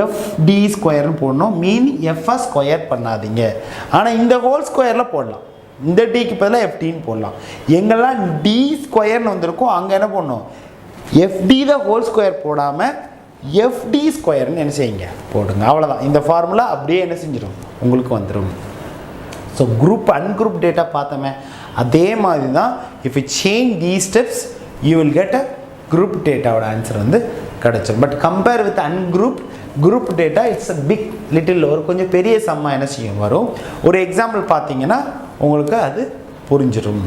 எஃப்டி ஸ்கொயர்னு போடணும். மீன் எஃப்ஐ ஸ்கொயர் பண்ணாதீங்க. ஆனால் இந்த ஹோல் ஸ்கொயரில் போடலாம். இந்த டிக்கு பதிலாக எஃப்டின்னு போடலாம். எங்கெல்லாம் டி ஸ்கொயர்னு வந்திருக்கோ அங்கே என்ன பண்ணணும்? எஃப்டி த ஹோல் ஸ்கொயர் போடாமல் எஃப்டி ஸ்கொயர்னு என்ன செய்யுங்க? போடுங்க. அவ்வளோதான். இந்த ஃபார்முலா அப்படியே என்ன செஞ்சிடும்? உங்களுக்கு வந்துடும். ஸோ குரூப் அன்குரூப் டேட்டா பார்த்தோமே அதே மாதிரி தான். If you change these steps you will get a group டேட்டாவோட ஆன்சர் வந்து கிடச்சிடும். But compare with group data it's a big little ஒரு கொஞ்சம் பெரிய சம்மா என்ன செய்யும் வரும். ஒரு எக்ஸாம்பிள் பார்த்தீங்கன்னா உங்களுக்கு அது புரிஞ்சிடும்.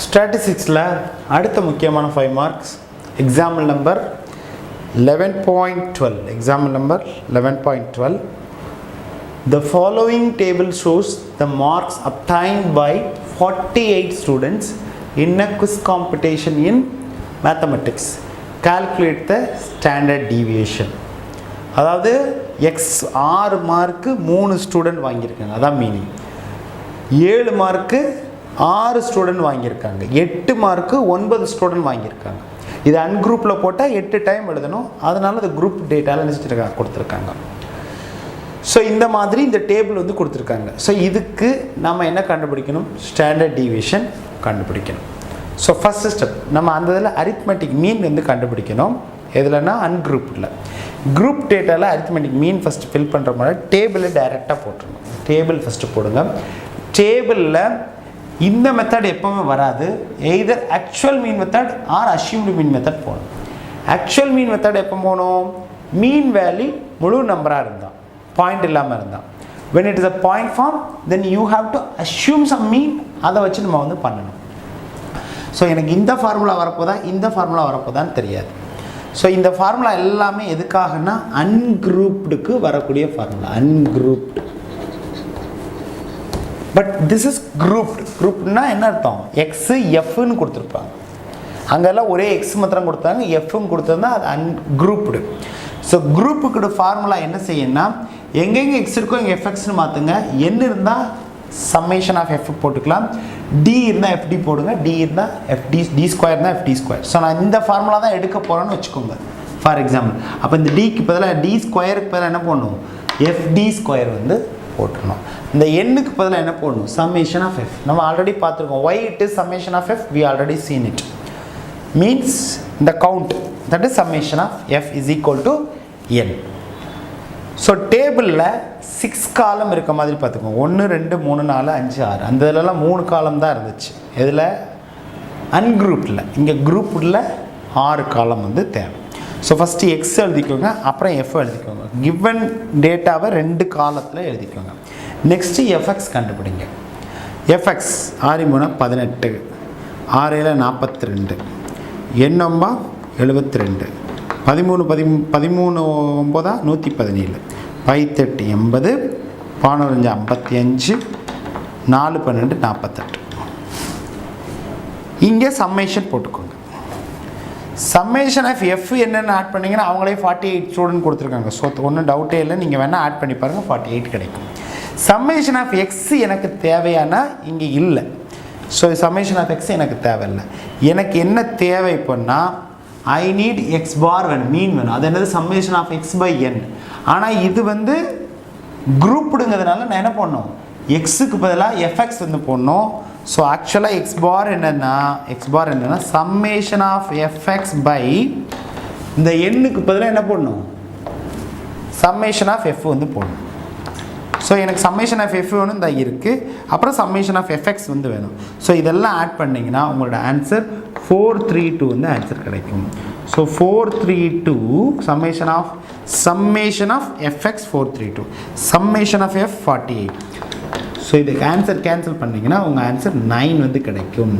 ஸ்டாட்டிஸ்டிக்ஸில் அடுத்த முக்கியமான 5 marks example number 11.12. Example number 11.12. The following table shows the marks obtained by 48 students in a quiz competition in mathematics. Calculate the standard deviation. அதாவது எக்ஸ் 6 மார்க்கு 3 ஸ்டூடெண்ட் வாங்கியிருக்காங்க. அதான் மீனிங். 7 மார்க்கு 6 ஸ்டூடெண்ட் வாங்கியிருக்காங்க. 8 மார்க்கு 9 ஸ்டூடெண்ட் வாங்கியிருக்காங்க. இது அன்குரூப்பில் போட்டால் 8 time எழுதணும். அதனால அது குரூப் டேட்டாவில் நினச்சிட்டு கொடுத்துருக்காங்க. ஸோ இந்த மாதிரி இந்த டேபிள் வந்து கொடுத்துருக்காங்க. ஸோ இதுக்கு நம்ம என்ன கண்டுபிடிக்கணும்? ஸ்டாண்டர்ட் டீவியேஷன் கண்டுபிடிக்கணும். ஸோ ஃபஸ்ட்டு ஸ்டெப் நம்ம அந்த இதில் அரித்மெட்டிக் மீன் வந்து கண்டுபிடிக்கணும். எதுலன்னா அன்குரூப்பில். குரூப் டேட்டாவில் அரித்மெட்டிக் மீன் ஃபஸ்ட்டு ஃபில் பண்ணுற மாதிரி டேபிளில் டைரெக்டாக போட்டுருணும். டேபிள் ஃபஸ்ட்டு போடுங்க. டேபிளில் இந்த மெத்தட் எப்போவுமே வராது. Either actual mean method R assumed மீன் மெத்தட் போகணும். ஆக்சுவல் மீன் மெத்தட் எப்போ போகணும்? மீன் வேல்யூ முழு நம்பராக இருந்தால், பாயிண்ட் இல்லாமல் இருந்தால். when it is a point form then you have to assume some mean, அதை வச்சு நம்ம வந்து பண்ணணும். ஸோ எனக்கு இந்த ஃபார்முலா வரப்போதா இந்த ஃபார்முலா வரப்போதான்னு தெரியாது. ஸோ இந்த ஃபார்முலா எல்லாமே எதுக்காகனா அன்குரூப்டுக்கு வரக்கூடிய formula, ungrouped. But this is grouped. குரூப்னா என்ன அர்த்தம்? எக்ஸு எஃப்னு கொடுத்துருப்பாங்க, அங்கெல்லாம் ஒரே எக்ஸ் மாத்திரம் கொடுத்தாங்க, எஃப்னு கொடுத்துருந்தா அது அன்குரூப்டு. ஸோ குரூப்புக்கு ஃபார்முலா என்ன செய்யணும்னா, எங்கெங்கே எக்ஸ் இருக்கோ இங்கே எஃப்எக்ஸ்னு மாற்றுங்க, என் இருந்தால் சம்மேஷன் ஆஃப் எஃப் போட்டுக்கலாம், டி இருந்தால் எஃப்டி போடுங்க, டி இருந்தால் எஃப்டி, டி ஸ்கொயர் இருந்தால் எஃப்டி ஸ்கொயர். ஸோ நான் இந்த ஃபார்முலா தான் எடுக்க போகிறேன்னு வச்சுக்கோங்க ஃபார் எக்ஸாம்பிள். அப்போ இந்த டிக்கு பதிலாக டி ஸ்கொயருக்கு பதிலாக என்ன போடணும்? எஃப்டி ஸ்கொயர் வந்து போட்டுடணும். இந்த எண்ணுக்கு பதிலாக என்ன போடணும்? Summation of f. நம்ம ஆல்ரெடி பார்த்துருக்கோம். Why it is summation of f, we already seen it. Means the count, that is summation of f is equal to n. So டேபிளில் 6 காலம் இருக்க மாதிரி பார்த்துக்கோங்க. 1 2 3 4 5 6 அந்த இதெல்லாம் 3 காலம் தான் இருந்துச்சு. இதில் அன்குரூப்பில், இங்கே குரூப்பில் 6 காலம் வந்து தேவை. ஸோ ஃபஸ்ட்டு எக்ஸ் எழுதிக்கோங்க, அப்புறம் எஃப் எழுதிக்கோங்க. கிவன் டேட்டாவை 2 காலத்தில் எழுதிக்கோங்க. நெக்ஸ்ட்டு எஃப்எக்ஸ் கண்டுபிடிங்க. எஃப்எக்ஸ் 6 3 18, 6 7 42, எண்ணொம்பா 72, 13 13 9 117, 5 8 80, 15 55, 4 12 48. இங்கே சம்மேஷன் போட்டுக்கோங்க. சம்மேஷன் ஆஃப் எஃப் என்னென்னு ஆட் பண்ணிங்கன்னா அவங்களே 48 ஸ்டூடெண்ட் கொடுத்துருக்காங்க. ஸோ ஒன்றும் டவுட்டே இல்லை, நீங்கள் வேணால் ஆட் பண்ணி பாருங்கள், 48 கிடைக்கும். சம்மேஷன் ஆஃப் எக்ஸ் எனக்கு தேவையானா இங்கே இல்லை. ஸோ சம்மேஷன் ஆஃப் எக்ஸ் எனக்கு தேவையில்லை. எனக்கு என்ன தேவை இப்போன்னா, ஐ நீட் எக்ஸ் பார் வேணும், மீன் வேணும். அது என்னது? சம்மேஷன் ஆஃப் எக்ஸ் பை என். ஆனால் இது வந்து குரூப்டுங்கிறதுனால நான் என்ன பண்ணணும்? எக்ஸுக்கு பதிலாக எஃப்எக்ஸ் வந்து போடணும். ஸோ ஆக்சுவலாக எக்ஸ் பார் என்னென்னா சம்மேஷன் ஆஃப் எஃப்எக்ஸ் பை இந்த எண்ணுக்கு பதிலாக என்ன போடணும்? சம்மேஷன் ஆஃப் எஃப் வந்து போடணும். ஸோ எனக்கு சம்மேஷன் ஆஃப் எஃப் வேணும் தான் இருக்குது, அப்புறம் சம்மேஷன் ஆஃப் எஃப்எக்ஸ் வந்து வேணும். ஸோ இதெல்லாம் ஆட் பண்ணிங்கன்னா உங்களோட ஆன்சர் 432 வந்து ஆன்சர் கிடைக்கும். So 432 summation of fx 432, summation of f 48. So இதுக்கு ஆன்சர் கேன்சல் பண்ணிங்கன்னா உங்கள் ஆன்சர் 9 வந்து கிடைக்கும்.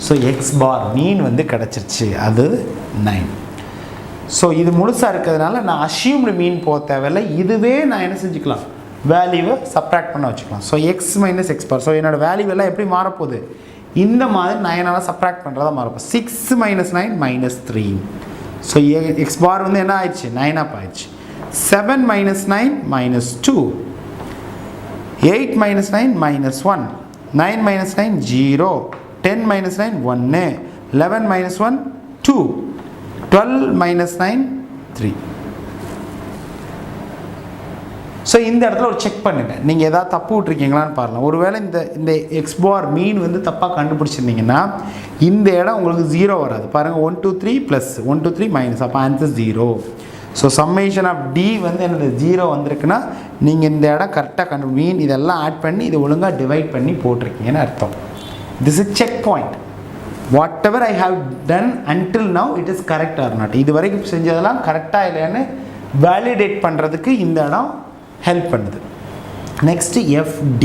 ஸோ எக்ஸ் பார் மீன் வந்து கிடச்சிருச்சு, அது 9. ஸோ இது முழுசாக இருக்கிறதுனால நான் அஷ்யூம்டு மீன் போக தேவையில்லை. இதுவே நான் என்ன செஞ்சுக்கலாம்? வேல்யூவை சப்ராக்ட் பண்ண வச்சுக்கலாம். So X minus X bar. So என்னோடய வேல்யூவெல்லாம் எப்படி மாறப்போகுது? இந்த மாதிரி 9ஆல் சப்ராக்ட் பண்ணுறதா மாறப்போம். 6 - 9 -3. ஸோ எக்ஸ் பார் வந்து என்ன ஆயிடுச்சு? 9 ஆயிடுச்சு. 7 - 9 -2, 8 - 9 -1, 9 - 9 0, 10 - 9 1, 11 - 1 2, 12 - 9 3. ஸோ இந்த இடத்துல ஒரு செக் பண்ணுங்கள், நீங்கள் எதாவது தப்பு விட்ருக்கீங்களான்னு பாருங்கள். ஒருவேளை இந்த எக்ஸ் பார் மீன் வந்து தப்பாக கண்டுபிடிச்சிருந்தீங்கன்னா இந்த இடம் உங்களுக்கு 0 வராது. பாருங்கள், 1 2 3 ப்ளஸ் 1 2 3 மைனஸ், அப்போ answer 0. So summation of d வந்து என்னது? 0 வந்திருக்குன்னா நீங்கள் இந்த இடம் கரெக்டாக மீன் இதெல்லாம் ஆட் பண்ணி இது ஒழுங்காக டிவைட் பண்ணி போட்டிருக்கீங்கன்னு அர்த்தம். This is check point. What ever I have done until now it is correct R not. இது வரைக்கும் செஞ்சதெல்லாம் கரெக்டாக இல்லையான்னு வேலிடேட் பண்ணுறதுக்கு இந்த இடம் ஹெல்ப் பண்ணுது. Next FD.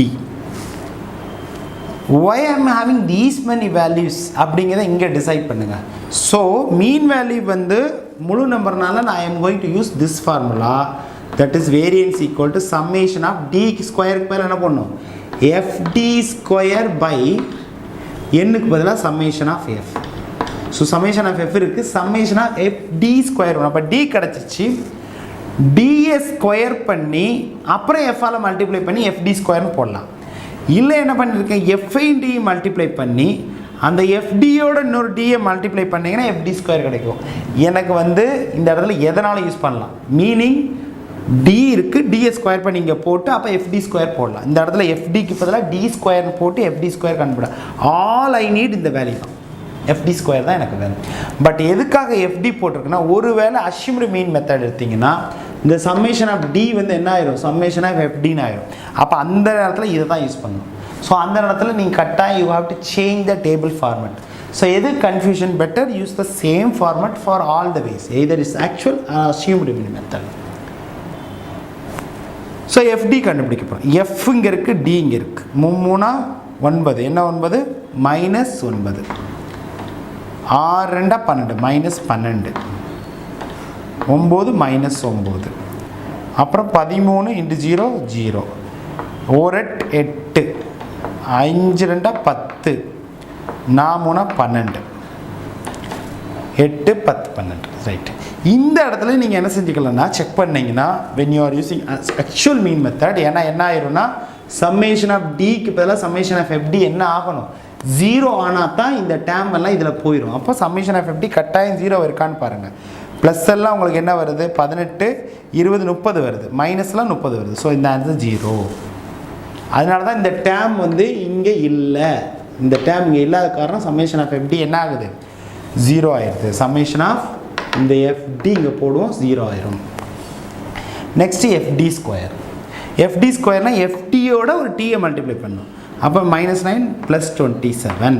why I am having these many values அப்படிங்கிறத இங்கே டிசைட் பண்ணுங்கள். ஸோ மீன் வேல்யூ வந்து முழு நம்பர்னால நான் I am going to use this formula, that is variance equal to summation of D ஸ்கொயருக்கு பேர் என்ன பண்ணும்? FD ஸ்கொயர் பை எண்ணுக்கு பதிலாக summation of F. So summation of F இருக்குது, சம்மேஷன் ஆஃப் FD ஸ்கொயர் வரும். அப்போ D கிடச்சிருச்சு. டிஏ ஸ்கொயர் பண்ணி அப்புறம் எஃப்பால் மல்டிப்ளை பண்ணி FD ஸ்கொயர்னு போடலாம். இல்லை என்ன பண்ணியிருக்கேன்? எஃப்ஐயும் டி மல்டிப்ளை பண்ணி அந்த FDயோட இன்னொரு டிஏ மல்டிப்ளை பண்ணிங்கன்னா FD ஸ்கொயர் கிடைக்கும். எனக்கு வந்து இந்த இடத்துல எதனாலும் யூஸ் பண்ணலாம். மீனிங் டி இருக்குது, டிஏ ஸ்கொயர் பண்ணி இங்கே போட்டு அப்போ FD ஸ்கொயர் போடலாம். இந்த இடத்துல FDக்கு பதிலாக டி ஸ்கொயர்னு போட்டு FD ஸ்கொயர் கண்டுபிட. ஆல் ஐ நீட் இந்த வேல்யூ தான், FD ஸ்கொயர் தான் எனக்கு வேணும். பட் எதுக்காக FD போட்டிருக்குன்னா, ஒருவேளை அஷ்யூம்டு மீன் மெத்தட் எடுத்திங்கன்னா இந்த சம்மேஷன் ஆஃப் டி வந்து என்ன ஆயிரும்? சம்மேஷன் ஆஃப் FDன்னு ஆயிரும். அப்போ அந்த நேரத்தில் இதை தான் யூஸ் பண்ணணும். ஸோ அந்த நேரத்தில் நீங்கள் கட்டாயம் you have to change the table format. So எது confusion, better use the same format for all the ways, either is actual or assumed method. So FD கண்டுபிடிக்க போறோம். F இங்க இருக்கு, D இங்க இருக்கு. 3 9 என்ன 9 -9 6 2 12 -12 9 -9 அப்புறம் 13 × 0 0 1 8 5 2 10 4 12 8 10 12 ரைட். இந்த இடத்துல நீங்கள் என்ன செஞ்சுக்கலாம்னா செக் பண்ணிங்கன்னா when you are using actual mean method, ஏன்னா என்ன ஆயிரும்னா summation of dக்கு பதிலாக summation of fd என்ன ஆகணும் 0 ஆனால் தான் இந்த டேம் எல்லாம் இதில் போயிடும். அப்போ summation of fd கட்டாயம் 0 இருக்கான்னு பாருங்கள். ப்ளஸ் எல்லாம் உங்களுக்கு என்ன வருது 18 20 30 வருது, மைனஸ்லாம் 30 வருது. ஸோ இந்த ஆன்சர் 0. அதனால தான் இந்த டேம் வந்து இங்கே இல்லை, இந்த டேம் இங்கே இல்லாத காரணம் summation of fd என்ன ஆகுது 0 ஆயிடுது. summation of இந்த fd இங்கே போடுவோம் 0 ஆயிரும். Next fd square. fd ஸ்கொயர்னா fdயோட ஒரு t மல்டிப்ளை பண்ணும். அப்போ -9 + 27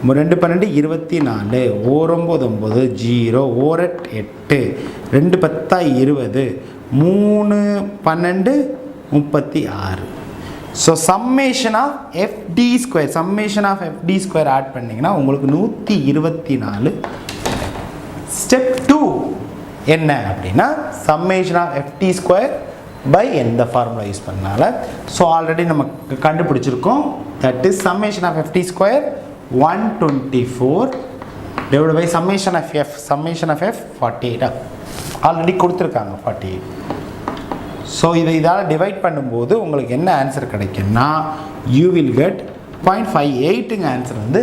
2 12 24 1 9 0 1 8 2 10 20 3 12 36. So summation of fd square, summation of fd square add பண்ணிங்கன்னா உங்களுக்கு 124. ஸ்டெப் 2 என்ன அப்படின்னா summation of fd square by எந்த ஃபார்முலா யூஸ் பண்ணால. ஸோ ஆல்ரெடி நம்ம கண்டுபிடிச்சிருக்கோம். That is summation of fd square 124 divide by summation of f, summation of f 48 already கொடுத்துருக்காங்க 48. So இதால் டிவைட் பண்ணும்போது உங்களுக்கு என்ன ஆன்சர் கிடைக்கும்னா யூ வில் கெட் 0.58ங்க ஆன்சர் வந்து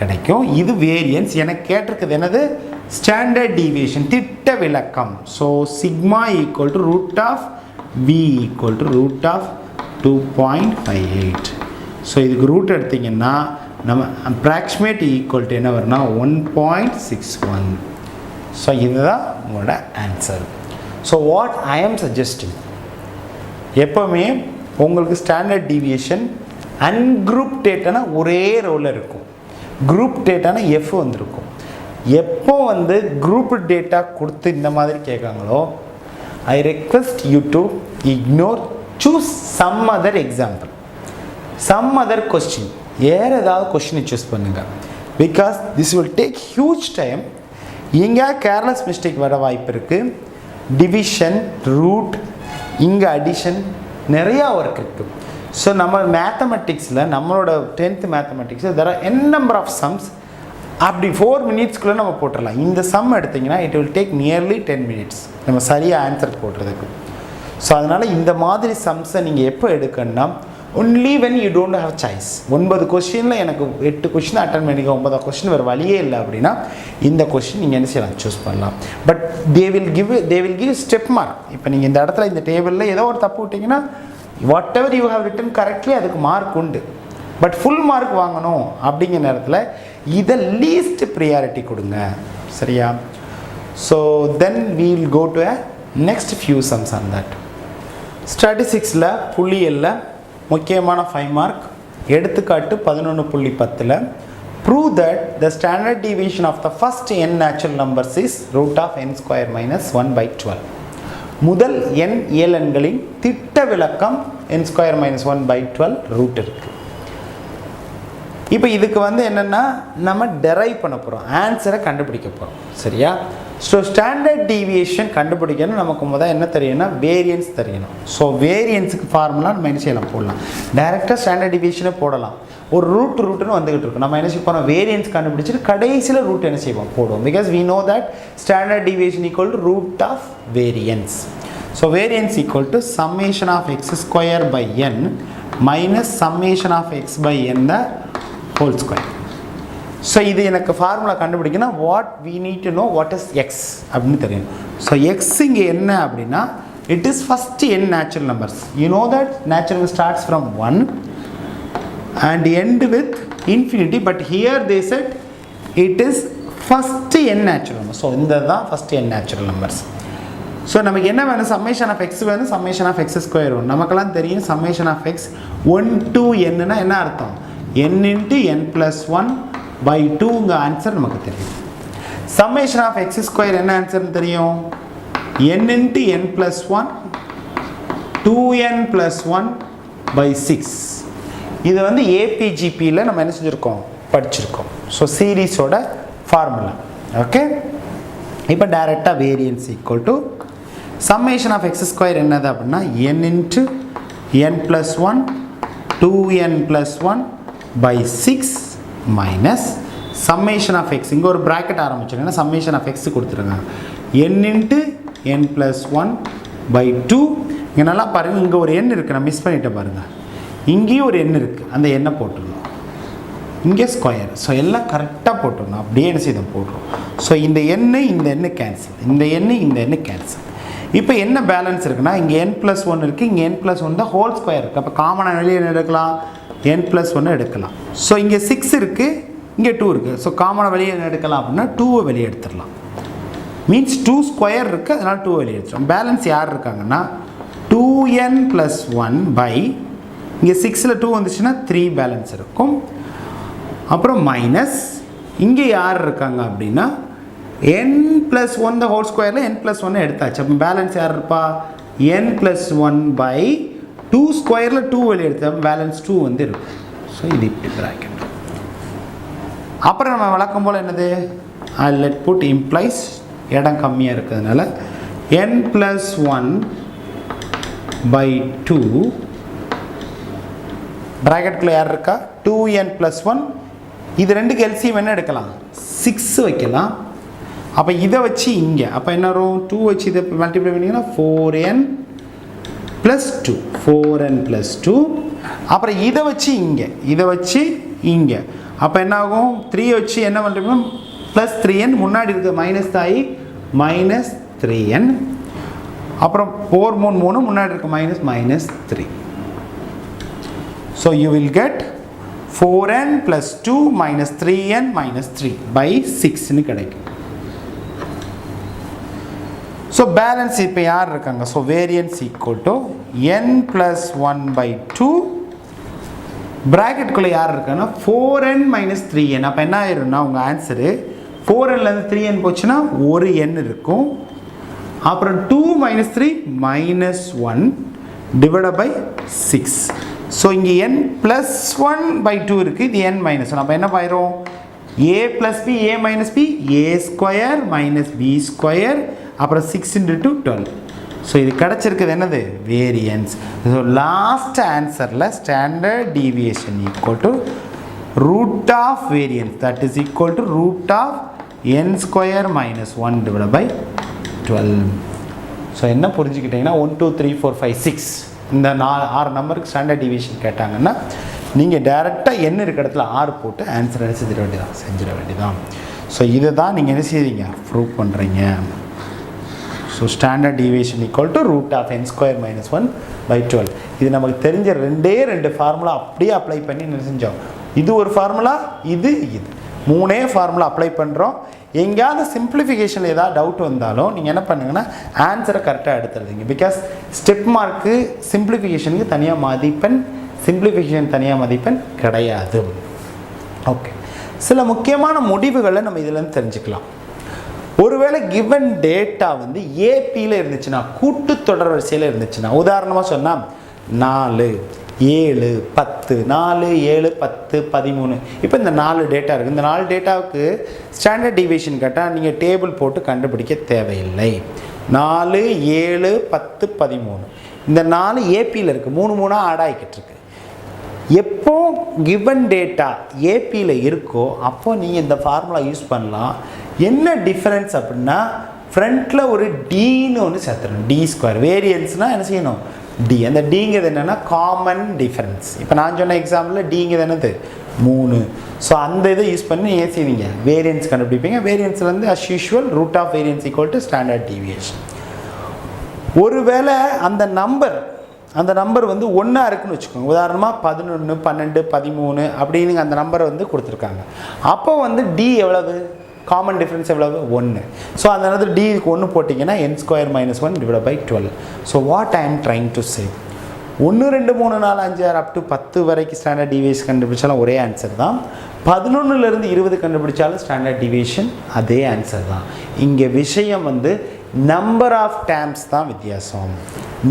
கிடைக்கும். இது வேரியன்ஸ். எனக்கு கேட்டிருக்குது என்னது ஸ்டாண்டர்ட் டீவியேஷன், திட்ட விலக்கம். So sigma equal to root of v equal to root of 2.58. So இதுக்கு ரூட் எடுத்திங்கன்னா நம்ம அப்ராக்சிமேட் ஈக்குவல் டு என்ன வரும்னா 1.61. ஸோ இதுதான் உங்களோட ஆன்சர். ஸோ வாட் ஐ ஆம் சஜஸ்டிங், எப்போவுமே உங்களுக்கு ஸ்டாண்டர்ட் டீவியேஷன் அன்குரூப் டேட்டானா ஒரே ரோவில் இருக்கும், குரூப் டேட்டானா எஃப் வந்துருக்கும். எப்போ வந்து குரூப் டேட்டா கொடுத்து இந்த மாதிரி கேட்காங்களோ I request you to ignore, choose some other example, some other question, வேறு ஏதாவது கொஸ்டினை சூஸ் பண்ணுங்கள். Because this will take huge time. இங்கே கேர்லெஸ் மிஸ்டேக் வர வாய்ப்பு இருக்குது. டிவிஷன், ரூட், இங்கே அடிஷன், நிறையா ஒர்க் இருக்குது. ஸோ நம்ம மேத்தமெட்டிக்ஸில் நம்மளோட 10th மேத்தமெட்டிக்ஸில் there are n number of sums. அப்படி 4 மினிட்ஸ்க்குள்ளே நம்ம போட்டுடலாம். இந்த சம் எடுத்திங்கன்னா it will take nearly 10 minutes நம்ம சரியாக ஆன்சர் போடுறதுக்கு. ஸோ அதனால் இந்த மாதிரி சம்ஸை நீங்கள் எப்போ எடுக்கணும்னா only when you don't have choice. 9 கொஸ்டினில் எனக்கு 8 கொஸ்டின் அட்டன் பண்ணிக்க, 9 கொஸ்டின் வேறு வழியே இல்லை அப்படின்னா இந்த கொஸ்டின் நீங்கள் என்ன செய்யலாம், சூஸ் பண்ணலாம். But they will give step mark. இப்போ நீங்கள் இந்த இடத்துல இந்த டேபிளில் ஏதோ ஒரு தப்பு விட்டிங்கன்னா what ever you have written correctly அதுக்கு மார்க் உண்டு. பட் ஃபுல் மார்க் வாங்கணும் அப்படிங்கிற நேரத்தில் இதை லீஸ்ட் ப்ரியாரிட்டி கொடுங்க, சரியா? So then we will go to a next few sums on that. ஸ்டாட்டிஸ்டிக்ஸில் புள்ளியல்ல முக்கியமான 5 மார்க். எடுத்துக்காட்டு 11.10 prove that the standard deviation of the first n natural numbers is root of n square minus 1/12. முதல் n இயலெண்களின் திட்ட விலக்கம் n square minus 1/12 root இருக்குது. இப்போ இதுக்கு வந்து என்னென்னா நம்ம டெரைவ் பண்ண போகிறோம், ஆன்சரை கண்டுபிடிக்க போகிறோம், சரியா? ஸோ ஸ்டாண்டர்ட் டீவியேஷன் கண்டுபிடிக்கணும். நமக்கு முதல் என்ன தெரியணும்னா வேரியன்ஸ் தெரியணும். ஸோ வேரியன்ஸுக்கு ஃபார்முலா நம்ம என்ன செய்யலாம், போடலாம். டைரெக்டாக ஸ்டாண்டர்ட் டீவியேஷனே போடலாம். ஒரு ரூட்டுன்னு வந்துகிட்டு இருக்கும். நம்ம என்ன செய்ய போகிறோம், வேரியன்ஸ் கண்டுபிடிச்சிட்டு கடைசியில் ரூட் என்ன செய்வோம், போடுவோம். Because we know that standard deviation equal to root of variance. So variance equal to summation of X square by N minus summation of X by N the whole square. So இது எனக்கு formula கண்டுபிடிக்கணும். What we need to know what is x அப்படின்னு தெரியும். So x இங்கே என்ன அப்படின்னா it is first n natural numbers. You know that natural starts from 1 and end with infinity, but here they said it is first n natural numbers. So இந்த தான் first n natural numbers. So நமக்கு என்ன வேணும், summation of x வேணும், summation of X square வேணும். நமக்கெல்லாம் தெரியும் summation of x 1 to n என்ன அர்த்தம், n into n plus 1 by 2ங்க answer நமக்கு தெரியும். summation of x square என்ன ஆன்சர்னு தெரியும்? n into n plus 1 2n plus 1 by 6. இது வந்து APGPல நம்ம என்ன செஞ்சிருக்கோம்? படிச்சிருக்கோம். So சீரீஸோட formula. ஓகே, இப்போ டைரெக்டாக variance equal to summation of X square என்னது அப்படின்னா n into n plus 1 2n plus 1 by 6 minus summation of x. இங்கே ஒரு ப்ராக்கெட் ஆரம்பிச்சிருங்கன்னா சம்மேஷன் ஆஃப் எக்ஸ் கொடுத்துருங்க n into n plus 1 by 2. இங்கே நல்லா பாருங்கள், இங்கே ஒரு n இருக்குது, நான் மிஸ் பண்ணிட்டேன் பாருங்கள். இங்கேயும் ஒரு n இருக்குது, அந்த எண்ணை போட்டுருணும். இங்கே ஸ்கொயர். ஸோ எல்லாம் கரெக்டாக போட்டுருணும். அப்படியே என்ன செய்ய போடுறோம். ஸோ இந்த எண்ணு கேன்சல், இந்த எண்ணு கேன்சல். இப்போ என்ன பேலன்ஸ் இருக்குன்னா இங்கே n ப்ளஸ் 1 இருக்குது, இங்கே n ப்ளஸ் 1 தான் ஹோல் ஸ்கொயர் இருக்குது. அப்போ காமனாக வெளியே என்ன எடுக்கலாம்? n ப்ளஸ் 1 எடுக்கலாம். ஸோ இங்கே 6 இருக்குது, இங்கே 2 இருக்குது. ஸோ காமனாக வெளியே என்ன எடுக்கலாம் அப்படின்னா 2வை வெளியே எடுத்துடலாம். மீன்ஸ் 2 ஸ்கொயர் இருக்குது, அதனால் 2 வெளியே எடுத்துடும். பேலன்ஸ் யார் இருக்காங்கன்னா 2n ப்ளஸ் 1 பை இங்கே 6ல் 2 வந்துச்சுன்னா 3 பேலன்ஸ் இருக்கும். அப்புறம் மைனஸ் இங்கே யார் இருக்காங்க அப்படின்னா n ப்ளஸ் 1 த ஹோல் ஸ்கொயரில் n ப்ளஸ் 1 எடுத்தாச்சு. அப்போ பேலன்ஸ் யார் இருப்பா? n ப்ளஸ் 1 பை 2 ஸ்கொயரில் 2 வெளியே எடுத்தா பேலன்ஸ் 2 வந்து இருக்கும். ஸோ இது இப்படி ப்ராக்கெட். அப்புறம் நம்ம வழக்கம் போல் என்னது லெட் புட் இம்ப்ளைஸ், இடம் கம்மியாக இருக்கிறதுனால n ப்ளஸ் 1 பை 2 ப்ராக்கெட்டுக்குள்ளே யார் இருக்கா? 2n plus 1. இது ரெண்டுக்கு எல்சிஎம் என்ன எடுக்கலாம்? 6 வைக்கலாம். அப்போ இதை வச்சு இங்கே அப்போ என்ன வரும்? 2 வச்சு இதை மல்டிப்ளை பண்ணிங்கன்னா 4n ப்ளஸ் 2 4n ப்ளஸ் 2. அப்புறம் இதை வச்சு இங்கே அப்போ என்ன ஆகும்? 3 வச்சு என்ன மல்டிப்ளை ப்ளஸ் 3n, முன்னாடி இருக்க மைனஸ் தாயி மைனஸ் 3n. அப்புறம் 4 3 முன்னாடி இருக்க minus 3. So you will get 4n plus 2 minus 3n minus 3 by 6 கிடைக்கும். ஸோ பேலன்ஸ் இப்போ யார் இருக்காங்க? So variance equal to n plus 1 by 2 ப்ராக்கெட்டுக்குள்ளே யார் இருக்காங்கன்னா 4n minus 3n. அப்போ என்ன ஆயிரும்னா உங்கள் ஆன்சரு 4nலேருந்து 3n போச்சுன்னா ஒரு n இருக்கும். அப்புறம் 2 minus 3 minus 1 divided by 6. So இங்கே n ப்ளஸ் 1 பை 2 இருக்குது, இது n மைனஸ் 1. அப்போ என்ன பாயிரும்? a plus b a minus b a square minus b square அப்புறம் 6 இன்ட்டு 2 12. ஸோ இது கிடச்சிருக்குது என்னது? வேரியன்ஸ். ஸோ லாஸ்ட் ஆன்சரில் standard deviation equal to root of variance, that is equal to root of n square minus 1 divide by 12. So என்ன புரிஞ்சுக்கிட்டிங்கன்னா 1 2 3 4 5 6 இந்த 6 நம்பருக்கு standard deviation கேட்டாங்கன்னா நீங்கள் டேரெக்டாக என்ன இருக்க இடத்துல 6 போட்டு ஆன்சர் செஞ்சிட வேண்டியதான். ஸோ இதை தான் நீங்கள் என்ன செய்றீங்க? ப்ரூவ் பண்ணுறீங்க. So standard deviation equal to root of n square minus 1 by 12. இது நமக்கு தெரிஞ்ச 2 ஃபார்முலா அப்படியே அப்ளை பண்ணி என்ன செஞ்சோம்? இது ஒரு ஃபார்முலா, இது 3 ஃபார்முலா அப்ளை பண்ணுறோம். எங்கேயாவது சிம்பிளிஃபிகேஷனில் ஏதாவது டவுட் வந்தாலும் நீங்கள் என்ன பண்ணுங்கன்னா ஆன்சரை கரெக்டாக எடுத்துருந்தீங்க. பிகாஸ் ஸ்டெப் மார்க்கு சிம்பிளிஃபிகேஷனுக்கு தனியாக மதிப்பெண், சிம்பிளிஃபிகேஷன் தனியாக மதிப்பெண் கிடையாது. ஓகே, சில முக்கியமான முடிவுகளை நம்ம இதிலேருந்து தெரிஞ்சுக்கலாம். ஒருவேளை கிவன் டேட்டா வந்து ஏபியில் இருந்துச்சுன்னா, கூட்டுத்தொடர் வரிசையில் இருந்துச்சுன்னா, உதாரணமாக சொன்னால் 4 7 10 4 7 10 13. இப்போ இந்த 4 டேட்டா இருக்குது. இந்த 4 டேட்டாவுக்கு ஸ்டாண்டர்ட் டிவியேஷன் கேட்டால் நீங்கள் டேபிள் போட்டு கண்டுபிடிக்க தேவையில்லை. 4 7 10 13. இந்த 4 ஏபியில் இருக்குது, 3 3 ஆட் ஆகிக்கிட்டு இருக்கு. எப்போ கிவன் டேட்டா ஏபியில் இருக்கோ அப்போ நீங்கள் இந்த ஃபார்முலா யூஸ் பண்ணலாம். என்ன டிஃப்ரென்ஸ் அப்படின்னா ஃப்ரண்ட்டில் ஒரு டின்னு ஒன்று சேர்த்துடணும். D square. வேரியன்ஸ்னால் என்ன செய்யணும்? டி. அந்த டிங்கிறது என்னென்னா காமன் டிஃபரன்ஸ். இப்போ நான் சொன்ன எக்ஸாம்பிளில் டிங்கிறது என்னது? 3. ஸோ அந்த இதை யூஸ் பண்ணி நீங்கள் செய்வீங்க, வேரியன்ஸ் கண்டுபிடிப்பீங்க. வேரியன்ஸில் வந்து as usual root of variance equal to standard deviation. ஒருவேளை அந்த நம்பர் வந்து ஒன்றா இருக்குன்னு வச்சுக்கோங்க. உதாரணமாக 11 12 13 அப்படின்னு அந்த நம்பரை வந்து கொடுத்துருக்காங்க. அப்போ வந்து டி எவ்வளவு? காமன் டிஃப்ரென்ஸ் எவ்வளவு? 1. ஸோ அந்த நேரத்தில் டிக்கு 1 போட்டிங்கன்னா n square minus 1 divide by 12. So what I am trying to say, 1 2 3 4 5 6 up to 10 வரைக்கும் ஸ்டாண்டர்ட் டிவியேஷன் கண்டுபிடிச்சாலும் ஒரே ஆன்சர் தான். 11லேருந்து 20 கண்டுபிடிச்சாலும் ஸ்டாண்டர்ட் டிவியேஷன் அதே ஆன்சர் தான். இங்கே விஷயம் வந்து நம்பர் ஆஃப் டேர்ம்ஸ் தான் வித்தியாசம்.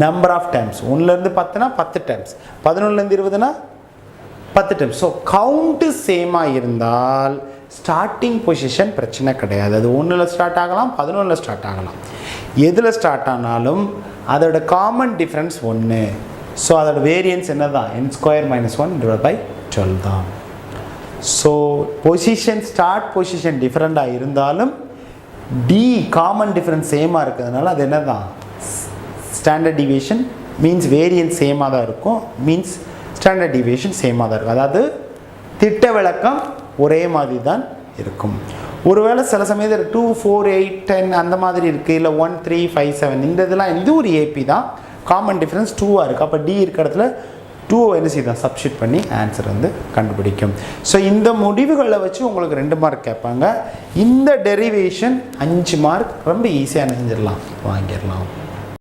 நம்பர் ஆஃப் டேர்ம்ஸ் 1லேருந்து 10னா 10 டேர்ம்ஸ், 11லேருந்து 20னா 10 டேர்ம்ஸ். ஸோ கவுண்ட்டு சேமாக இருந்தால் ஸ்டார்டிங் பொசிஷன் பிரச்சனை கிடையாது. அது 1ல் ஸ்டார்ட் ஆகலாம், 11ல் ஸ்டார்ட் ஆகலாம். எதில் ஸ்டார்ட் ஆனாலும் அதோட காமன் டிஃப்ரென்ஸ் 1. ஸோ அதோட வேரியன்ஸ் என்ன தான்? n² - 1/12 தான். ஸோ பொசிஷன் ஸ்டார்ட் பொசிஷன் டிஃப்ரெண்ட்டாக இருந்தாலும் டி காமன் டிஃப்ரென்ஸ் சேமாக இருக்கிறதுனால அது என்ன தான்? ஸ்டாண்டர்ட் டிவியேஷன் மீன்ஸ் வேரியன்ஸ் சேமாக தான் இருக்கும், மீன்ஸ் ஸ்டாண்டர்ட் டிவியேஷன் சேமாக தான் இருக்கும். அதாவது திட்ட விளக்கம் ஒரே மாதிரி தான் இருக்கும். ஒருவேளை சில சமயத்தில் 2, 4, 8, 10 அந்த மாதிரி இருக்குது, இல்லை 1, 3, 5, 7 இந்த இதெல்லாம் இது ஒரு ஏபி தான். காமன் டிஃப்ரென்ஸ் 2ஆக இருக்குது. அப்போ டி இருக்கிற இடத்துல 2 என்ன செய்தான் சப்ஸ்டிட் பண்ணி ஆன்சர் வந்து கண்டுபிடிக்கும். ஸோ இந்த முடிவுகளை வச்சு உங்களுக்கு 2 மார்க் கேட்பாங்க. இந்த டெரிவேஷன் 5 மார்க் ரொம்ப ஈஸியாக செஞ்சிடலாம், வாங்கிடலாம்.